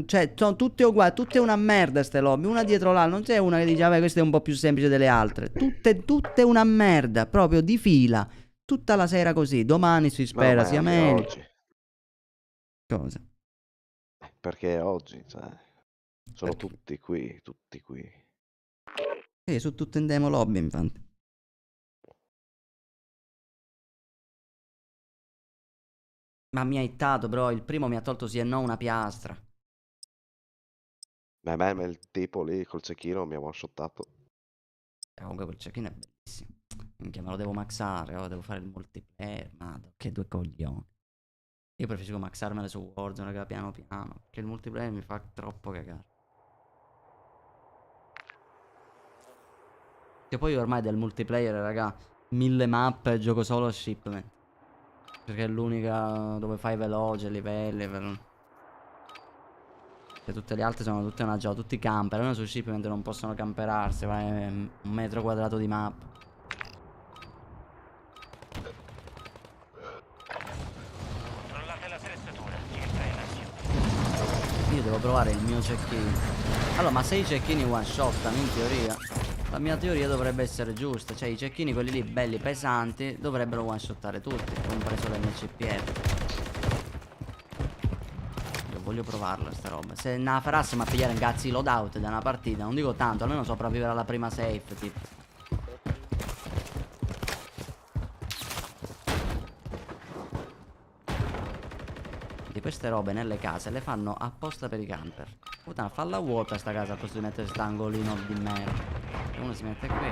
Cioè, sono tutte uguali, tutte una merda ste lobby, una dietro l'altra, non c'è una che dice, vabbè, questa è un po' più semplice delle altre. Tutte una merda, proprio di fila. Tutta la sera così, domani si spera sia meglio. Oggi. Cosa? Perché oggi, cioè, sono Perché? tutti qui, tutti qui. Sì, su tutte in demo lobby, infatti. Ma mi ha hittato, bro, il primo mi ha tolto sì e no una piastra. Ma il tipo lì col cecchino mi ha one-shottato. Comunque quel check-in è bellissimo. Minchia, me lo devo maxare, oh, devo fare il multiplayer. Madò, che due coglioni. Io preferisco maxarmele su Warzone, raga, piano piano. Perché il multiplayer mi fa troppo cagare. Che poi ormai del multiplayer, raga, 1000 mappe gioco solo a shipment. Perché è l'unica dove fai veloce, livelli. Cioè, tutte le altre sono tutte una gioca, tutti camper. Almeno su shipment non possono camperarsi, vai 1 metro quadrato di mappa. Io devo provare il mio check-in. Allora, ma se i check-in one shottano in teoria, la mia teoria dovrebbe essere giusta. Cioè i cecchini, quelli lì belli pesanti, dovrebbero one shottare tutti, compreso l'MCPF. Io voglio provarla sta roba. Se ne farassimo a pigliare un cazzo di loadout da una partita, non dico tanto, almeno sopravvivere alla prima safe, tipo. Di queste robe nelle case le fanno apposta per i camper. Puttana, falla vuota sta casa al posto di mettere st'angolino di merda. E uno si mette qui.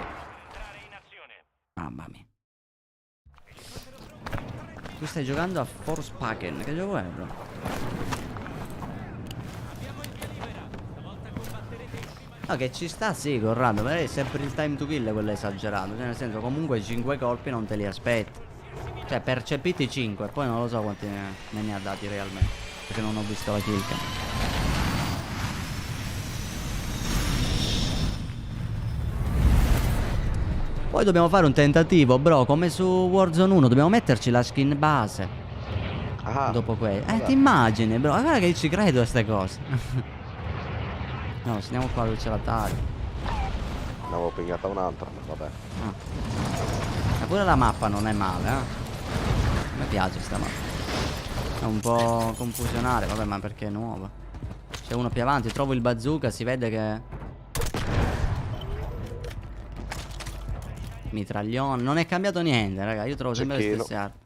Mamma mia. Tu stai giocando a Forspoken. Che gioco è, bro? No, che ci sta, sì, Corrado. Ma è sempre il time to kill quello esagerato. Cioè, nel senso, comunque 5 colpi non te li aspetti. Cioè, percepiti 5. Poi non lo so quanti ne ha dati realmente. Perché non ho visto la kill cam. Poi dobbiamo fare un tentativo, bro, come su Warzone 1. Dobbiamo metterci la skin base. Ah, Dopo quello. vabbè. Ti immagini, bro? Guarda che ci credo a queste cose. No, stiamo qua dove c'è la taglia. Ne avevo pingata un'altra, ma vabbè. Ma pure la mappa non è male, eh. Mi piace sta mappa. È un po' confusionale, vabbè, ma perché è nuova. C'è uno più avanti, trovo il bazooka, si vede che... Mitraglione, non è cambiato niente, raga. Io trovo sempre le Cecchino. stesse armi.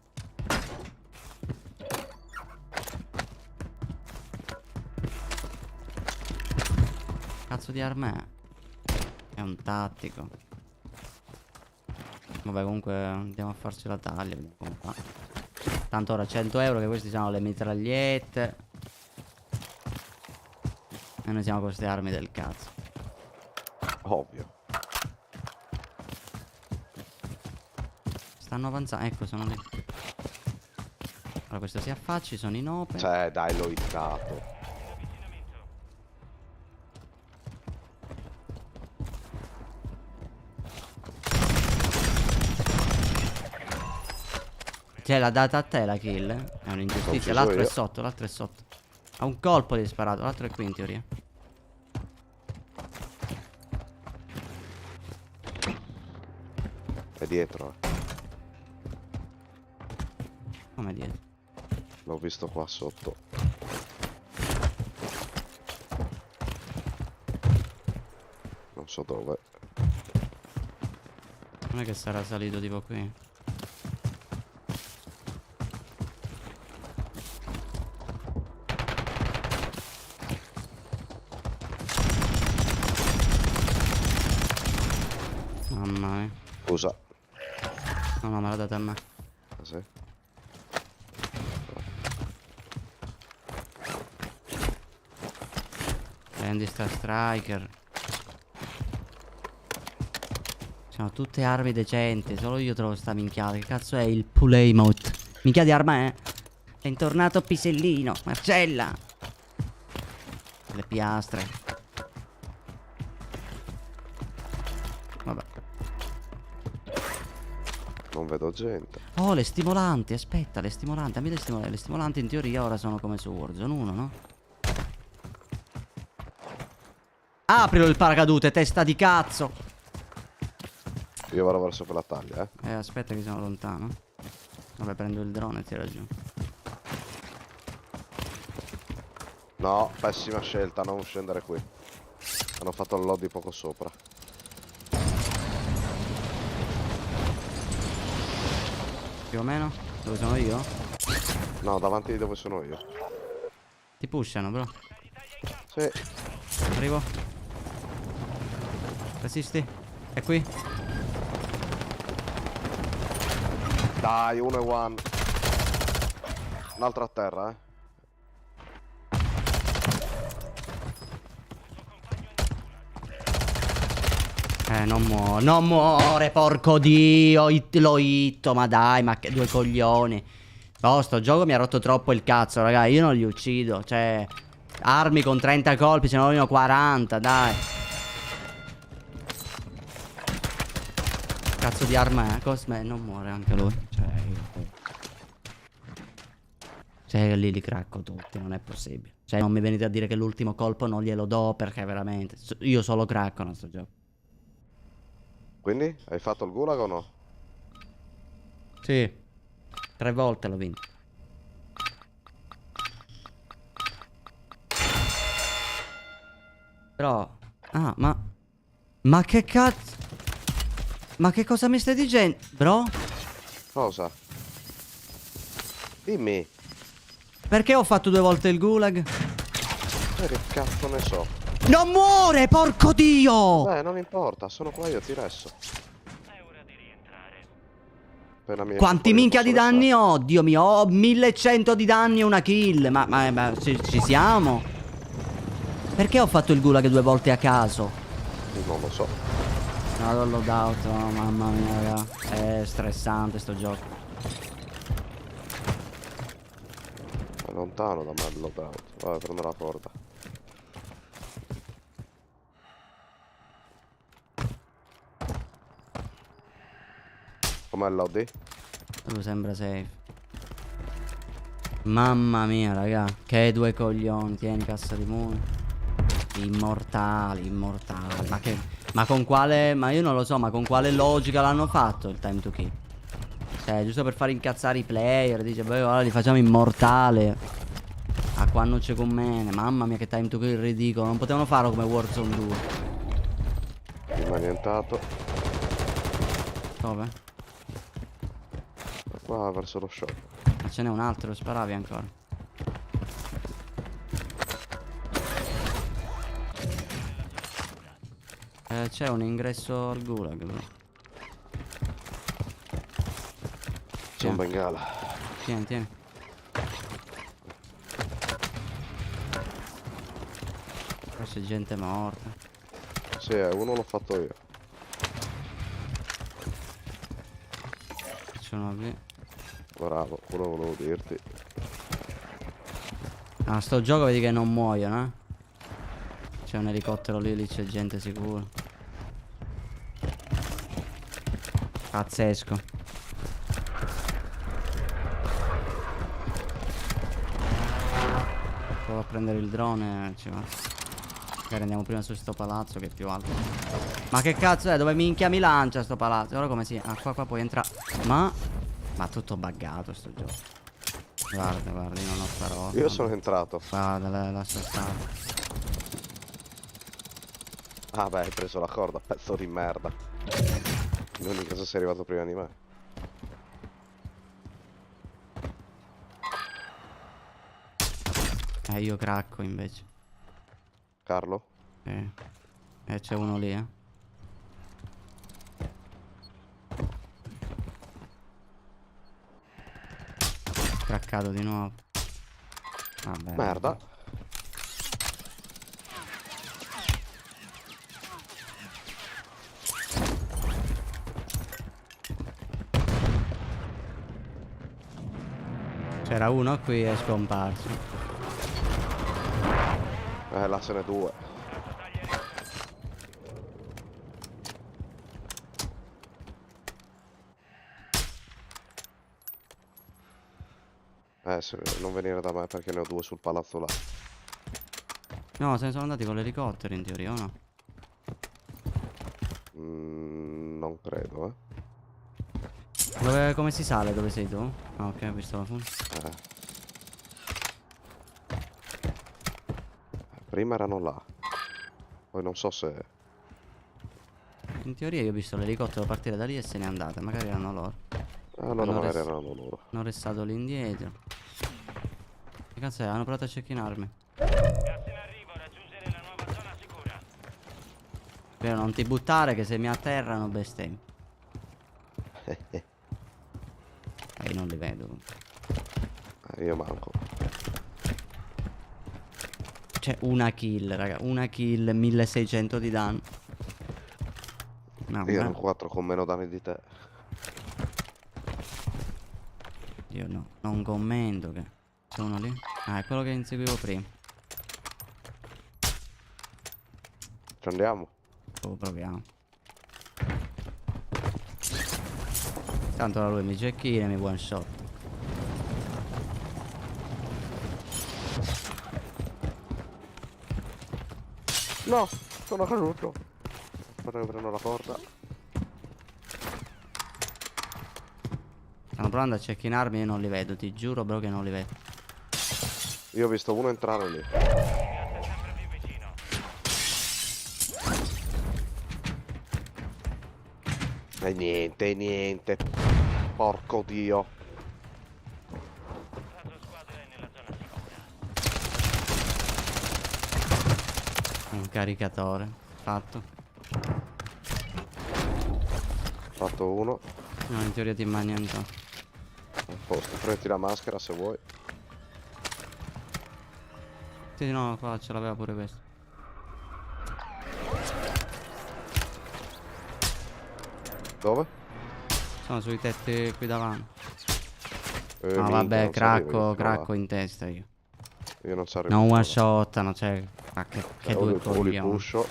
Cazzo di arma è? È un tattico. Vabbè, comunque andiamo a farci la taglia. Vediamo come fa. Tanto ora 100 euro, che questi sono le mitragliette. E noi siamo con queste armi del cazzo. Ovvio. Stanno avanzando, ecco, sono lì. Allora questo si affacci, sono in open. Cioè, dai, l'ho hittato. Cioè l'ha data a te la kill? È un'ingiustizia. L'altro è sotto, l'altro è sotto. Ha un colpo di sparato, l'altro è qui in teoria. È dietro, Come dietro? L'ho visto qua sotto. Non so dove. Non è che sarà salito tipo qui. Mamma mia. Scusa. No, me l'ha data a me. Ah, sì? Prendi sta striker. Sono tutte armi decenti. Solo io trovo sta minchiata. Che cazzo è il Puleimote? Minchia di arma è? Bentornato Pisellino. Marcella. Le piastre. Vabbè. Non vedo gente. Oh, le stimolanti. Aspetta, le stimolanti. A me le stimolanti. Le stimolanti in teoria ora sono come su Warzone 1, no? Aprilo il paracadute, testa di cazzo. Io vado verso quella taglia, Aspetta che sono lontano. Vabbè, prendo il drone e ti raggiungo. No, pessima scelta, non scendere qui. Hanno fatto il lobby poco sopra. Più o meno? Dove sono io? No, davanti di dove sono io. Ti pushano, bro. Sì. Arrivo. Resisti. È qui. Dai, 1 e 1. Un altro a terra, Non muore. Non muore, porco dio. L'ho hitto, ma dai, ma che due coglioni. No, sto gioco mi ha rotto troppo il cazzo, raga. Io non li uccido. Cioè, armi con 30 colpi, ce ne vogliono 40, dai. Cazzo di arma è? Cosme non muore anche lui. Cioè, lì li cracco tutti, non è possibile. Cioè, non mi venite a dire che l'ultimo colpo non glielo do, perché veramente io solo cracco in questo gioco. Quindi, hai fatto il gulag o no? Sì. 3 volte l'ho vinto. Però... Ah, ma che cazzo... Ma che cosa mi stai dicendo, bro? Cosa? Dimmi. Perché ho fatto 2 volte il gulag? Che cazzo ne so. Non muore, porco dio! Beh, non importa, sono qua io, ti resto. Appena mi esce Quanti fuori minchia posso di danni restare. ho? Dio mio, ho 1100 di danni e una kill. Ma ci siamo? Perché ho fatto il gulag 2 volte a caso? Non lo so. No, loadout, oh, mamma mia, raga. È stressante sto gioco. È lontano da me il loadout. Vabbè, prendo la porta. Com'è l'OD? Tu sembra safe. Mamma mia, raga. Che 2 coglioni. Tieni, cassa di muni. Immortali, immortali. Ma con quale... Ma io non lo so, ma con quale logica l'hanno fatto il time to kill? Cioè, giusto per far incazzare i player. Dice, beh, ora li facciamo immortale. A qua non c'è commene. Mamma mia, che time to kill ridicolo. Non potevano farlo come Warzone 2. Rimanientato. Dove? Qua verso lo shop. Ma ce n'è un altro, sparavi ancora. C'è un ingresso al gulag, bro. C'è un bengala. Tieni, tieni. Qua c'è gente morta. Sì, uno l'ho fatto io. C'è uno lì. Bravo, quello volevo dirti. Ah, sto gioco vedi che non muoiono, eh. C'è un elicottero lì, lì c'è gente sicuro. Pazzesco. Provo a prendere il drone e ci va. Magari andiamo prima su sto palazzo che è più alto. Ma che cazzo è? Dove minchia mi lancia sto palazzo? Ora come si... Ah, qua puoi entrare. Ma tutto buggato sto gioco. Guarda, guarda, io non ho parole. Io sono entrato. Guarda, lascia stare. Ah beh, hai preso la corda, pezzo di merda. In ogni caso sei arrivato prima di me. Io cracco invece. Carlo? C'è uno lì, Craccato di nuovo. Vabbè. Merda. C'era uno qui e è scomparso. Là se ne due. Non venire da me perché ne ho due sul palazzo là. No, se ne sono andati con l'elicottero in teoria, o no? Non credo, Come si sale? Dove sei tu? Ah, ok, ho visto la fune. Prima erano là. Poi non so se... In teoria io ho visto l'elicottero partire da lì e se n'è andata. Magari erano loro. Ah no, magari erano loro. Hanno restato lì indietro. Che cazzo è? Hanno provato a cecchinarmi. Gas in arrivo, raggiungere la nuova zona sicura. Però non ti buttare che se mi atterrano bestemmi. Io non li vedo. Io manco. C'è una kill, raga. Una kill, 1600 di danno. No, Io ero 4 con meno danni di te. Io no, non commento che... C'è uno lì? Ah, è quello che inseguivo prima. Ci andiamo? Proviamo. Tanto ora lui mi cecchina e mi one shot. No, sono caduto. Aspetta che prendo la corda. Stanno provando a cecchinarmi e io non li vedo, ti giuro bro che non li vedo. Io ho visto uno entrare lì. Il gas è sempre più vicino. E niente. Porco dio. La tua squadra è nella zona sicura. Un caricatore. Fatto. Fatto uno. No, in teoria ti mangi niente. A posto. Prendi la maschera se vuoi. Sì, no, qua ce l'aveva pure questo. Dove? Sono sui tetti qui davanti. No, Minchia, vabbè, non ci arrivo io cracco fino in testa io. là. Io non ci arrivo Non fino one là. shottano, cioè. Ma che O due li coglioni. pusho.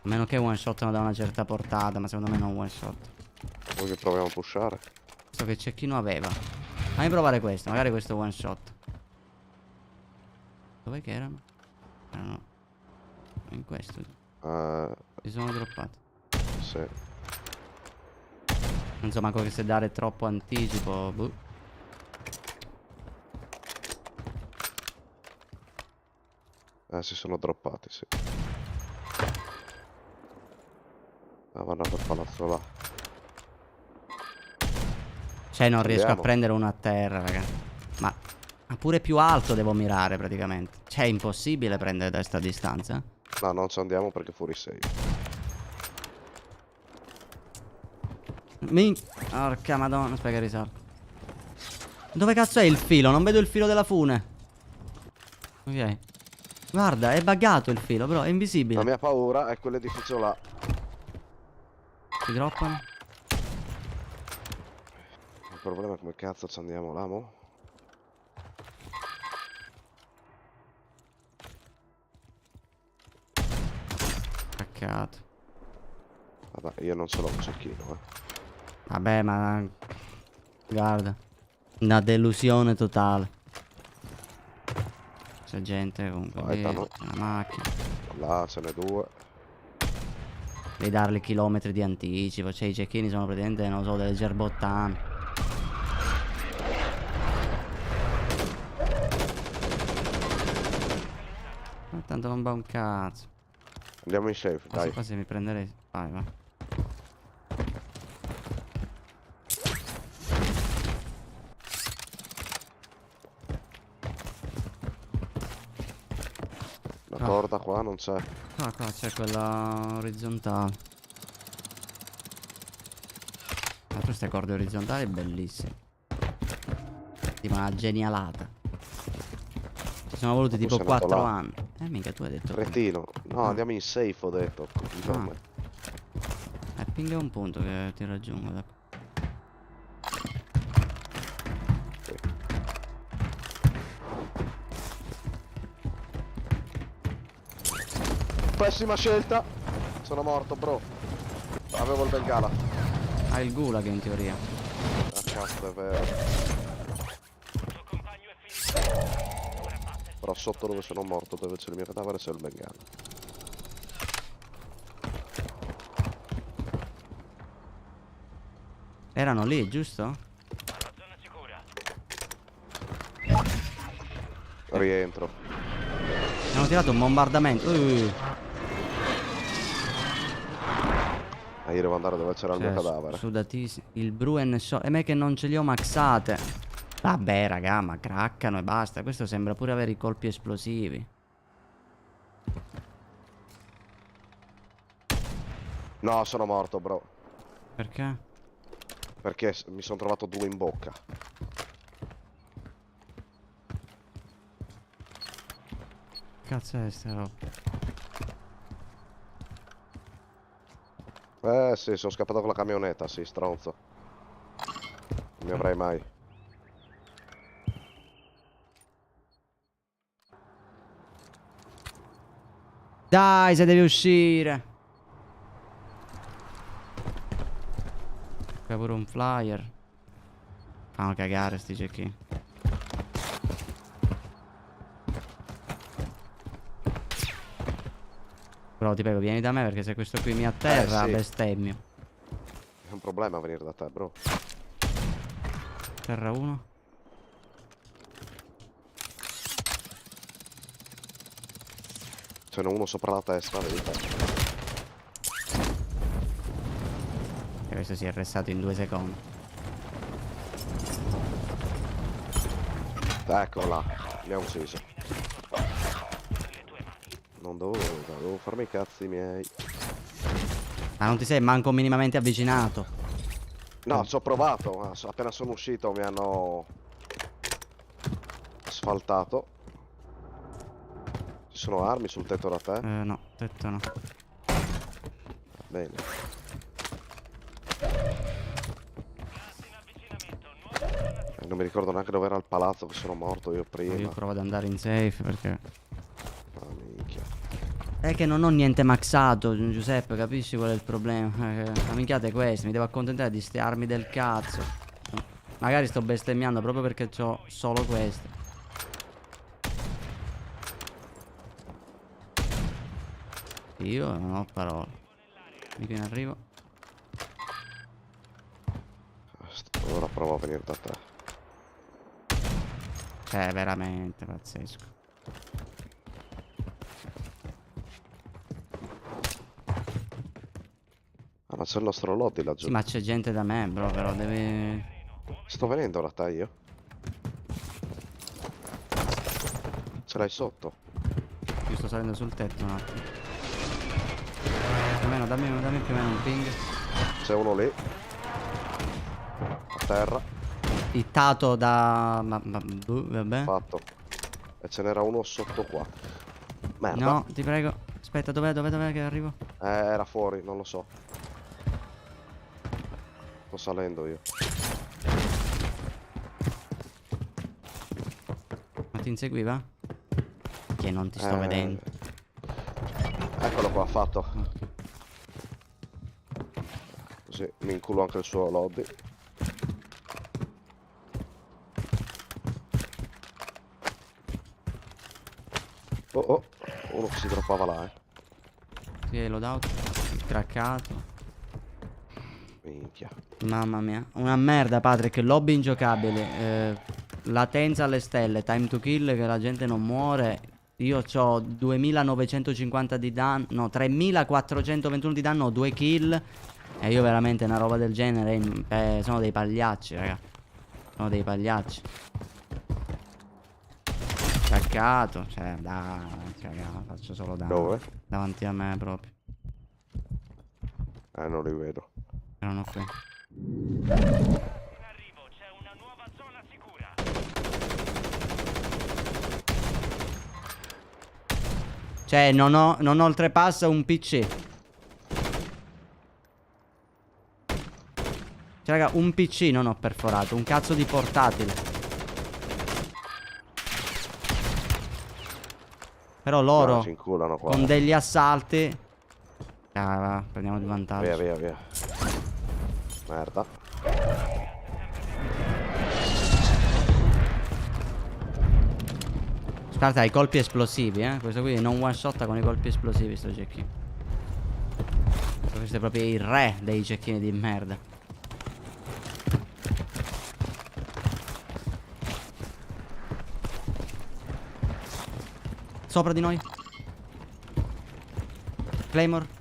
A meno che one shottano da una certa portata, ma secondo me non one shot. Poi che proviamo a pushare. Visto che cecchino aveva. Fammi provare questo, magari questo è one shot. Dov'è che erano? Erano in questo. Si sono droppati. Sì. Non so manco che se dare troppo anticipo. Boh. Si sono droppati, sì. Vanno per palazzo là. Cioè non riesco a Andiamo. prendere uno a terra, raga. Ma pure più alto devo mirare praticamente. Cioè è impossibile prendere da sta distanza. No, non ci andiamo perché fuori sei. Porca madonna, aspetta che risalgo. Dove cazzo è il filo? Non vedo il filo della fune. Ok. Guarda, è buggato il filo, però è La invisibile. mia paura è quell'edificio là. Si droppano? Il problema è come cazzo ci andiamo là, mo? Caccato. Vabbè, io non ce l'ho un cecchino, Vabbè, ma... Guarda. Una delusione totale. C'è gente comunque lì, Aspetta, no. c'è una macchina. Là ce n'è due. Devi dargli chilometri di anticipo. Cioè i cecchini sono praticamente, non so, delle gerbottane. Ma tanto non va un cazzo. Andiamo in safe, Quasi dai. quasi mi prenderei. Vai, va. La corda qua non c'è. Qua c'è quella orizzontale. Ma tu queste corde orizzontali bellissime. Tipo una genialata. Ci sono voluti Ma tu tipo sei nato 4 là. anni. Mica tu hai detto. Cretino. No, Ah. andiamo in safe, ho detto. Di per Ah. me. Pinga un punto che ti raggiungo. Da... Sì. Pessima scelta. Sono morto, bro. Avevo il bengala. Ha il gulag in teoria. Ah, cazzo, è vero. Tuo compagno è finito. Ora basta. Però sotto dove sono morto, dove c'è il mio cadavere, c'è il bengala. Erano lì, giusto? La zona sicura. Rientro. Hanno tirato un bombardamento. Ah, io devo andare dove c'era il mio cadavere. Sudatissimo. Il Bruen so. E me che non ce li ho maxate. Vabbè, raga, ma craccano e basta. Questo sembra pure avere i colpi esplosivi. No, sono morto, bro. Perché? Perché mi sono trovato due in bocca. Cazzo è sta roba? Sì, sono scappato con la camionetta, sì, stronzo. Non mi avrei mai. Dai, se devi uscire. C'è pure un flyer. Fanno cagare sti cecchini. Però ti prego, vieni da me perché se questo qui mi atterra, sì. bestemmio. È un problema venire da te, bro. Terra 1. Ce n'è uno sopra la testa, vedi? E questo si è arrestato in 2 secondi. Ecco là, mi ha ucciso. Non dovevo farmi i cazzi miei. Ma non ti sei manco minimamente avvicinato. No, ci ho provato, ma appena sono uscito mi hanno asfaltato. Ci sono armi sul tetto da te? No, tetto no. Bene. Non mi ricordo neanche dove era il palazzo che sono morto io prima. Io provo ad andare in safe perché... Ah, minchia. È che non ho niente maxato, Giuseppe, capisci qual è il problema? La minchiata è questa, mi devo accontentare di ste armi del cazzo. Magari sto bestemmiando proprio perché ho solo queste. Io non ho parole. Mica in arrivo. Ora provo a venire da te. Cioè, veramente pazzesco. Ah, ma c'è il nostro lobby laggiù. Sì, ma c'è gente da me, bro, però devi... Sto venendo da te io. Ce l'hai sotto. Io sto salendo sul tetto un attimo. Più o meno, dammi più o meno un ping. C'è uno lì. A terra. Hittato da... vabbè. Fatto. E ce n'era uno sotto qua. Merda. No, ti prego. Aspetta, dov'è che arrivo? Era fuori, non lo so. Sto salendo io. Ma ti inseguiva? Che non ti sto vedendo. Eccolo qua, fatto. Così mi inculo anche il suo lobby. Oh, uno che si droppava là, Sì, loadout. Il craccato. Minchia. Mamma mia. Una merda, Patrick. Lobby ingiocabili. Latenza alle stelle. Time to kill che la gente non muore. Io ho 2950 di danno. No, 3421 di danno. 2 kill. E io veramente una roba del genere. Sono dei pagliacci, raga. Sono dei pagliacci. Craccato. Cioè, dai. Raga, faccio solo danno. Dove? Davanti a me proprio. Non li vedo. Erano qui. In arrivo, c'è una nuova zona sicura. Cioè, non oltrepassa un PC. Cioè, raga, un PC non ho perforato. Un cazzo di portatile. Però loro, Ci inculano qua. con degli assalti... Ah, va, prendiamo il vantaggio. Via, via, via. Merda. Guarda, i colpi esplosivi, Questo qui non one shot con i colpi esplosivi, sto cecchino. Questo è proprio il re dei cecchini di merda. Sopra di noi. Claymore.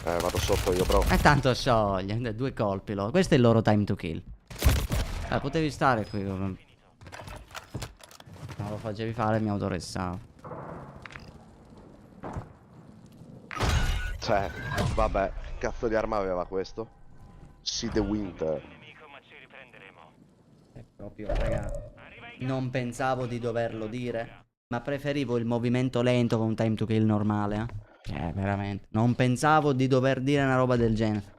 Vado sotto io, bro. E tanto scioglie. 2 colpi loro. Questo è il loro time to kill. Potevi stare qui. Non lo facevi fare, mi autoressavo. Cioè, vabbè. Cazzo di arma aveva questo? See the Winter. Nemico, ma ci riprenderemo. È proprio, raga. Non pensavo di doverlo dire. Ma preferivo il movimento lento con un time to kill normale, veramente. Non pensavo di dover dire una roba del genere.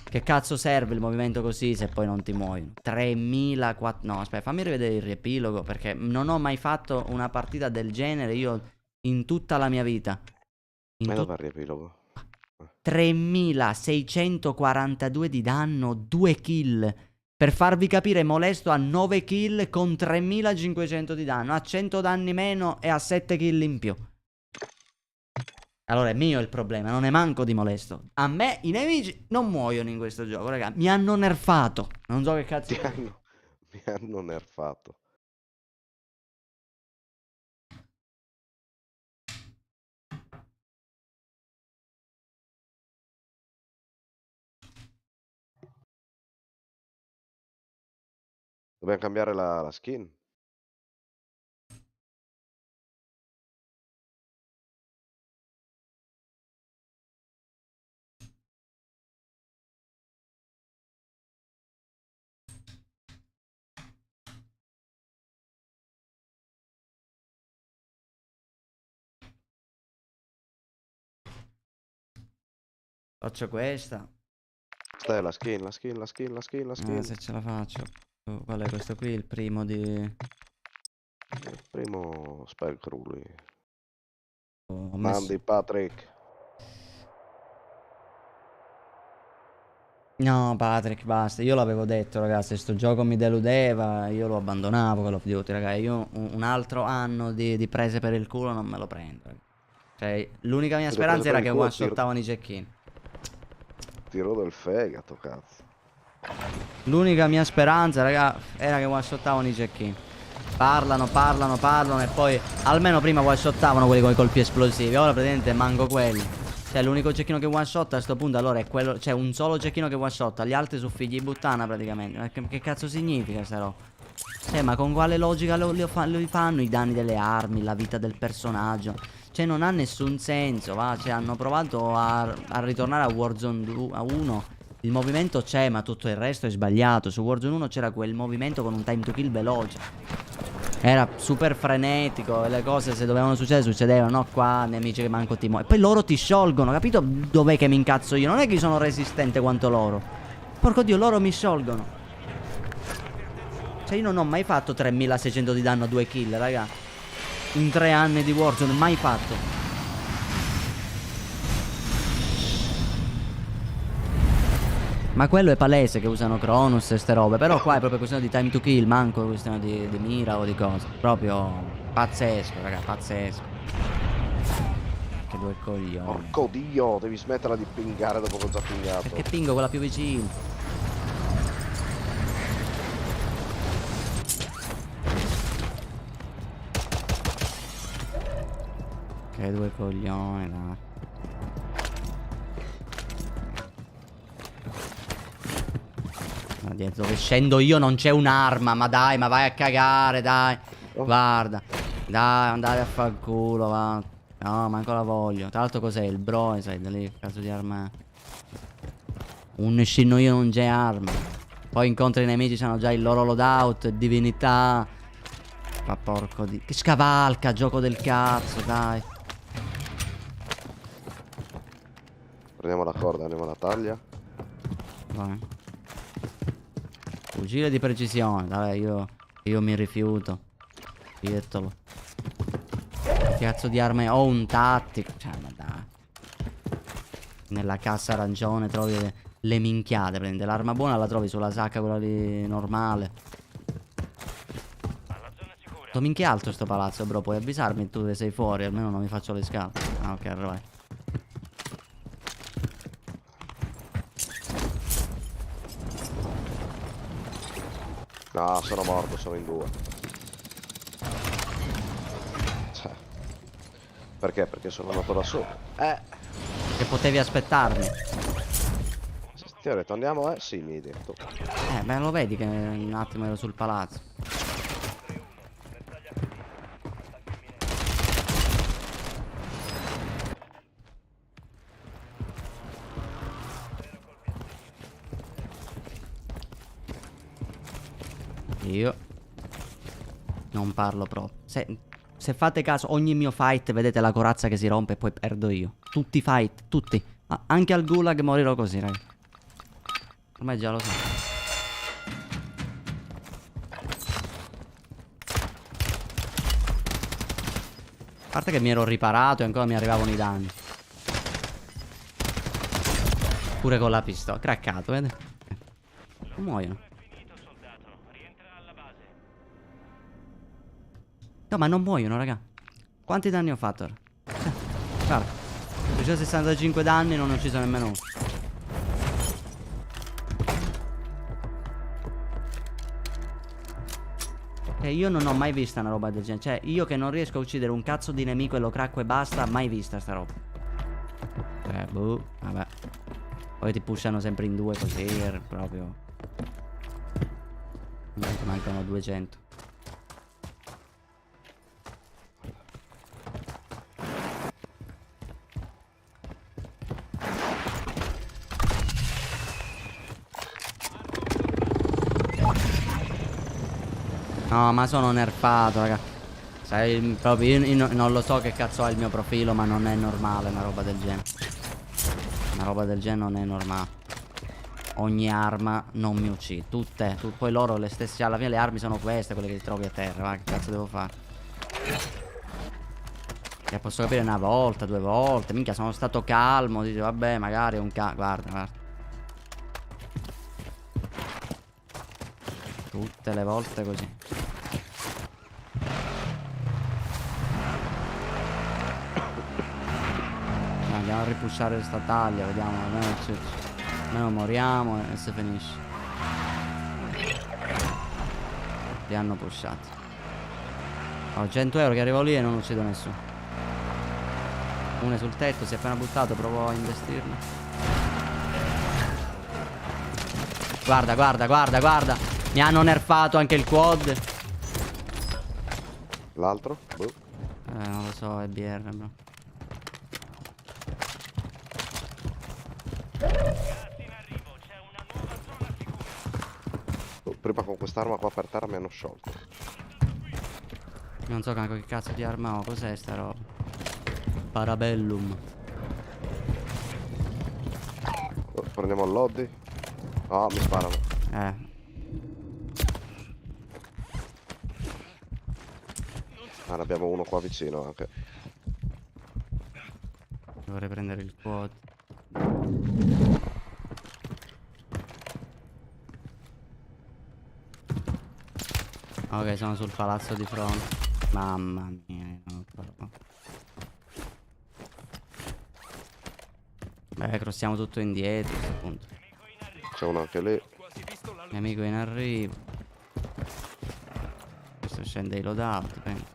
Che cazzo serve il movimento così se poi non ti muoiono? 3400... No, aspetta, fammi rivedere il riepilogo, perché non ho mai fatto una partita del genere io in tutta la mia vita. Ma dove il riepilogo? 3642 di danno, 2 kill. Per farvi capire, Molesto ha 9 kill con 3500 di danno. Ha 100 danni meno e ha 7 kill in più. Allora è mio il problema, non è manco di Molesto. A me i nemici non muoiono in questo gioco, raga. Mi hanno nerfato. Non so che cazzo. Mi hanno nerfato. Dobbiamo cambiare la skin. Faccio questa. Questa è la skin, la skin, la skin, la skin, la skin. Se ce la faccio. Qual è questo qui? Il primo di... Il primo Spellcrew lui. Ho messo... Mandi Patrick. No, Patrick, basta. Io l'avevo detto, ragazzi. Sto gioco mi deludeva. Io lo abbandonavo Call of Duty, ragazzi. Io un altro anno di prese per il culo non me lo prendo. Cioè, l'unica mia speranza era che one-shottavano i cecchini. Tiro del fegato, cazzo. L'unica mia speranza, raga, era che one-shottavano i cecchini. Parlano e poi almeno prima one-shottavano quelli con i colpi esplosivi. Ora praticamente manco quelli. Cioè l'unico cecchino che one-shotta a sto punto allora è quello. Cioè un solo cecchino che one-shotta. Gli altri sono figli di puttana praticamente. Ma che cazzo significa sta roba? Cioè ma con quale logica lo fanno i danni delle armi, la vita del personaggio? Cioè non ha nessun senso, va. Cioè hanno provato a ritornare a Warzone 1. Il movimento c'è, ma tutto il resto è sbagliato. Su Warzone 1 c'era quel movimento con un time to kill veloce. Era super frenetico. E le cose se dovevano succedere succedevano. No, qua nemici che manco ti muoiono. Poi loro ti sciolgono, capito? Dov'è che mi incazzo io? Non è che sono resistente quanto loro. Porco dio, loro mi sciolgono. Cioè io non ho mai fatto 3600 di danno a 2 kill, raga. In 3 anni di Warzone, mai fatto. Ma quello è palese che usano Cronus e ste robe. Però qua è proprio questione di time to kill. Manco questione di mira o di cose. Proprio pazzesco, raga, pazzesco. due coglioni. Porco dio, devi smetterla di pingare dopo che ho già pingato. Perché pingo quella più vicina? Che due coglioni, dai. Ma dietro dove scendo io non c'è un'arma, ma dai, ma vai a cagare, dai. Oh. Guarda. Dai, andare a far culo, va. No, manco la voglio. Tra l'altro cos'è? Il Broadside lì, cazzo di arma. Un scino io non c'è arma. Poi incontri i nemici, hanno già il loro loadout, divinità. Ma porco di... Che scavalca, gioco del cazzo, dai. Prendiamo la corda, andiamo alla taglia. Vai. Fucile di precisione, dai, io mi rifiuto. Piettolo. Che cazzo di arma è? Ho un tattico. Cioè, ma dai. Nella cassa arancione trovi le minchiate. Prendi l'arma buona, la trovi sulla sacca, quella lì normale. Alla zona sicura. Sto minchia alto sto palazzo, bro. Puoi avvisarmi tu che sei fuori, almeno non mi faccio le scale. Ah, ok, vai. No, sono morto, sono in due. Cioè. Perché? Perché sono andato da solo. Che potevi aspettarmi. Ti ho detto andiamo, sì, mi hai detto. Beh, lo vedi che un attimo ero sul palazzo. Io non parlo proprio. Se fate caso, ogni mio fight vedete la corazza che si rompe e poi perdo io. Tutti i fight, tutti. Anche al gulag morirò così, raga. Ormai già lo so. A parte che mi ero riparato e ancora mi arrivavano i danni. Pure con la pistola. Craccato, vedi? Non muoiono. Finito, soldato. Rientra alla base. No, ma non muoiono, raga. Quanti danni ho fatto ora? Guarda. 265 danni e non ne ho ucciso nemmeno uno. E io non ho mai vista una roba del genere. Cioè, io che non riesco a uccidere un cazzo di nemico e lo cracco e basta, mai vista sta roba. Boh, vabbè. Poi ti pushano sempre in due così, proprio. Mancano 200. No, ma sono nerfato, raga. Sai, proprio io non lo so che cazzo ha il mio profilo, ma non è normale una roba del genere. Una roba del genere non è normale. Ogni arma non mi uccide. Tutte. Poi loro le stesse. Cioè, alla fine le armi sono queste, quelle che ti trovi a terra. Ma che cazzo devo fare? Che posso capire una volta, due volte. Minchia, sono stato calmo. Dice, vabbè, magari è un guarda, guarda. Tutte le volte così. Andiamo a ripushare questa taglia, vediamo, almeno moriamo e si finisce. Li hanno pushati. Ho 100 euro che arrivo lì e non uccido nessuno. Uno è sul tetto, si è appena buttato, provo a investirlo. Guarda, guarda, guarda, guarda. Mi hanno nerfato anche il quad. L'altro? Boh. Non lo so, è BR, bro. Gas in arrivo, c'è una nuova zona sicura. Prima con quest'arma qua per terra mi hanno sciolto. Non so che cazzo di arma ho. Cos'è sta roba? Parabellum. Prendiamo il lobby. Ah, mi sparano. Ah, ne abbiamo uno qua vicino anche. Dovrei prendere il quad. Ok, sono sul palazzo di fronte. Mamma mia, non lo so. Crossiamo tutto indietro, a questo punto. C'è uno anche lì. Nemico in arrivo. Questo scende i loadout, penso.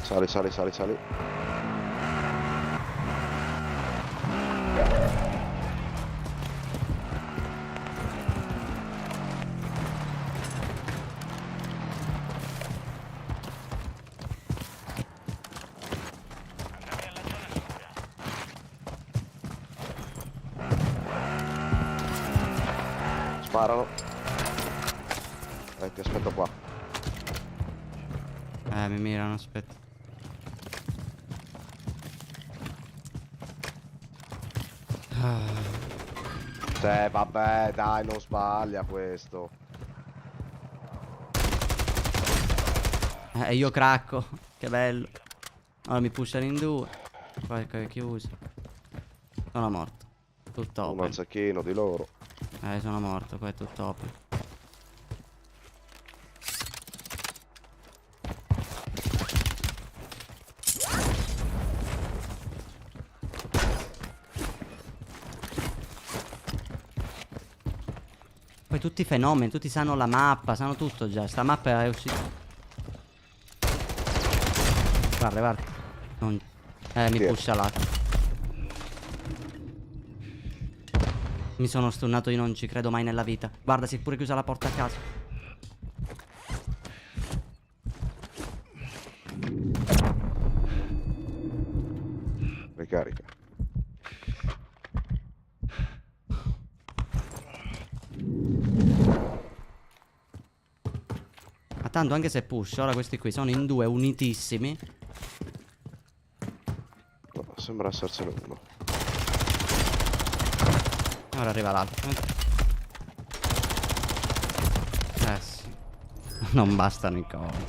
Sali, sali, sali, sali. Andate alla zona sicura. Sparano. Ti aspetto qua. Mi mirano, aspetta. Cioè, vabbè, dai, non sbaglia questo. Io cracco. Che bello. Ora mi pushano in due. Poi è chiuso. Sono morto. Tutto Un open. alzacchino di loro. Sono morto, qua è tutto open. Poi tutti i fenomeni, tutti sanno la mappa, sanno tutto già. Sta mappa è uscita. Guarda, guarda. Mi Sì. pusha là. Mi sono stunnato, io non ci credo mai nella vita. Guarda, si è pure chiusa la porta a caso. Ricarica. Ma tanto anche se push, ora questi qui sono in due unitissimi. No, sembra essersene uno. Ora arriva l'altro. Sì. Non bastano i colpi.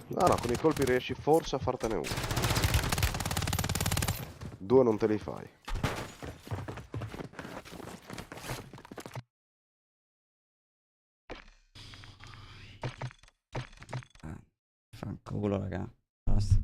No, no, con i colpi riesci forse a fartene uno. 2 non te li fai. Fanculo, raga. Basta.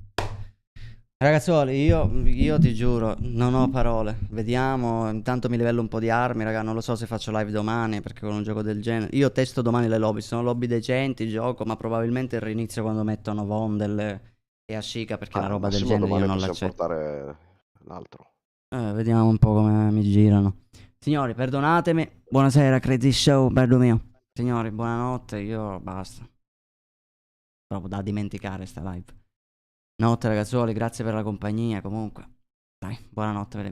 Ragazzuoli, io ti giuro, non ho parole. Vediamo. Intanto mi livello un po' di armi, raga. Non lo so se faccio live domani, perché con un gioco del genere. Io testo domani le lobby. Sono lobby decenti, gioco, ma probabilmente il rinizio quando mettono Vondel e Ashika, perché la roba del genere io non l'accetto. Portare l'altro. Vediamo un po' come mi girano. Signori, perdonatemi. Buonasera, Crazy Show, bello mio. Signori, buonanotte. Io basta. Proprio da dimenticare sta live. Notte ragazzuoli, grazie per la compagnia comunque. Dai, buonanotte per le mie.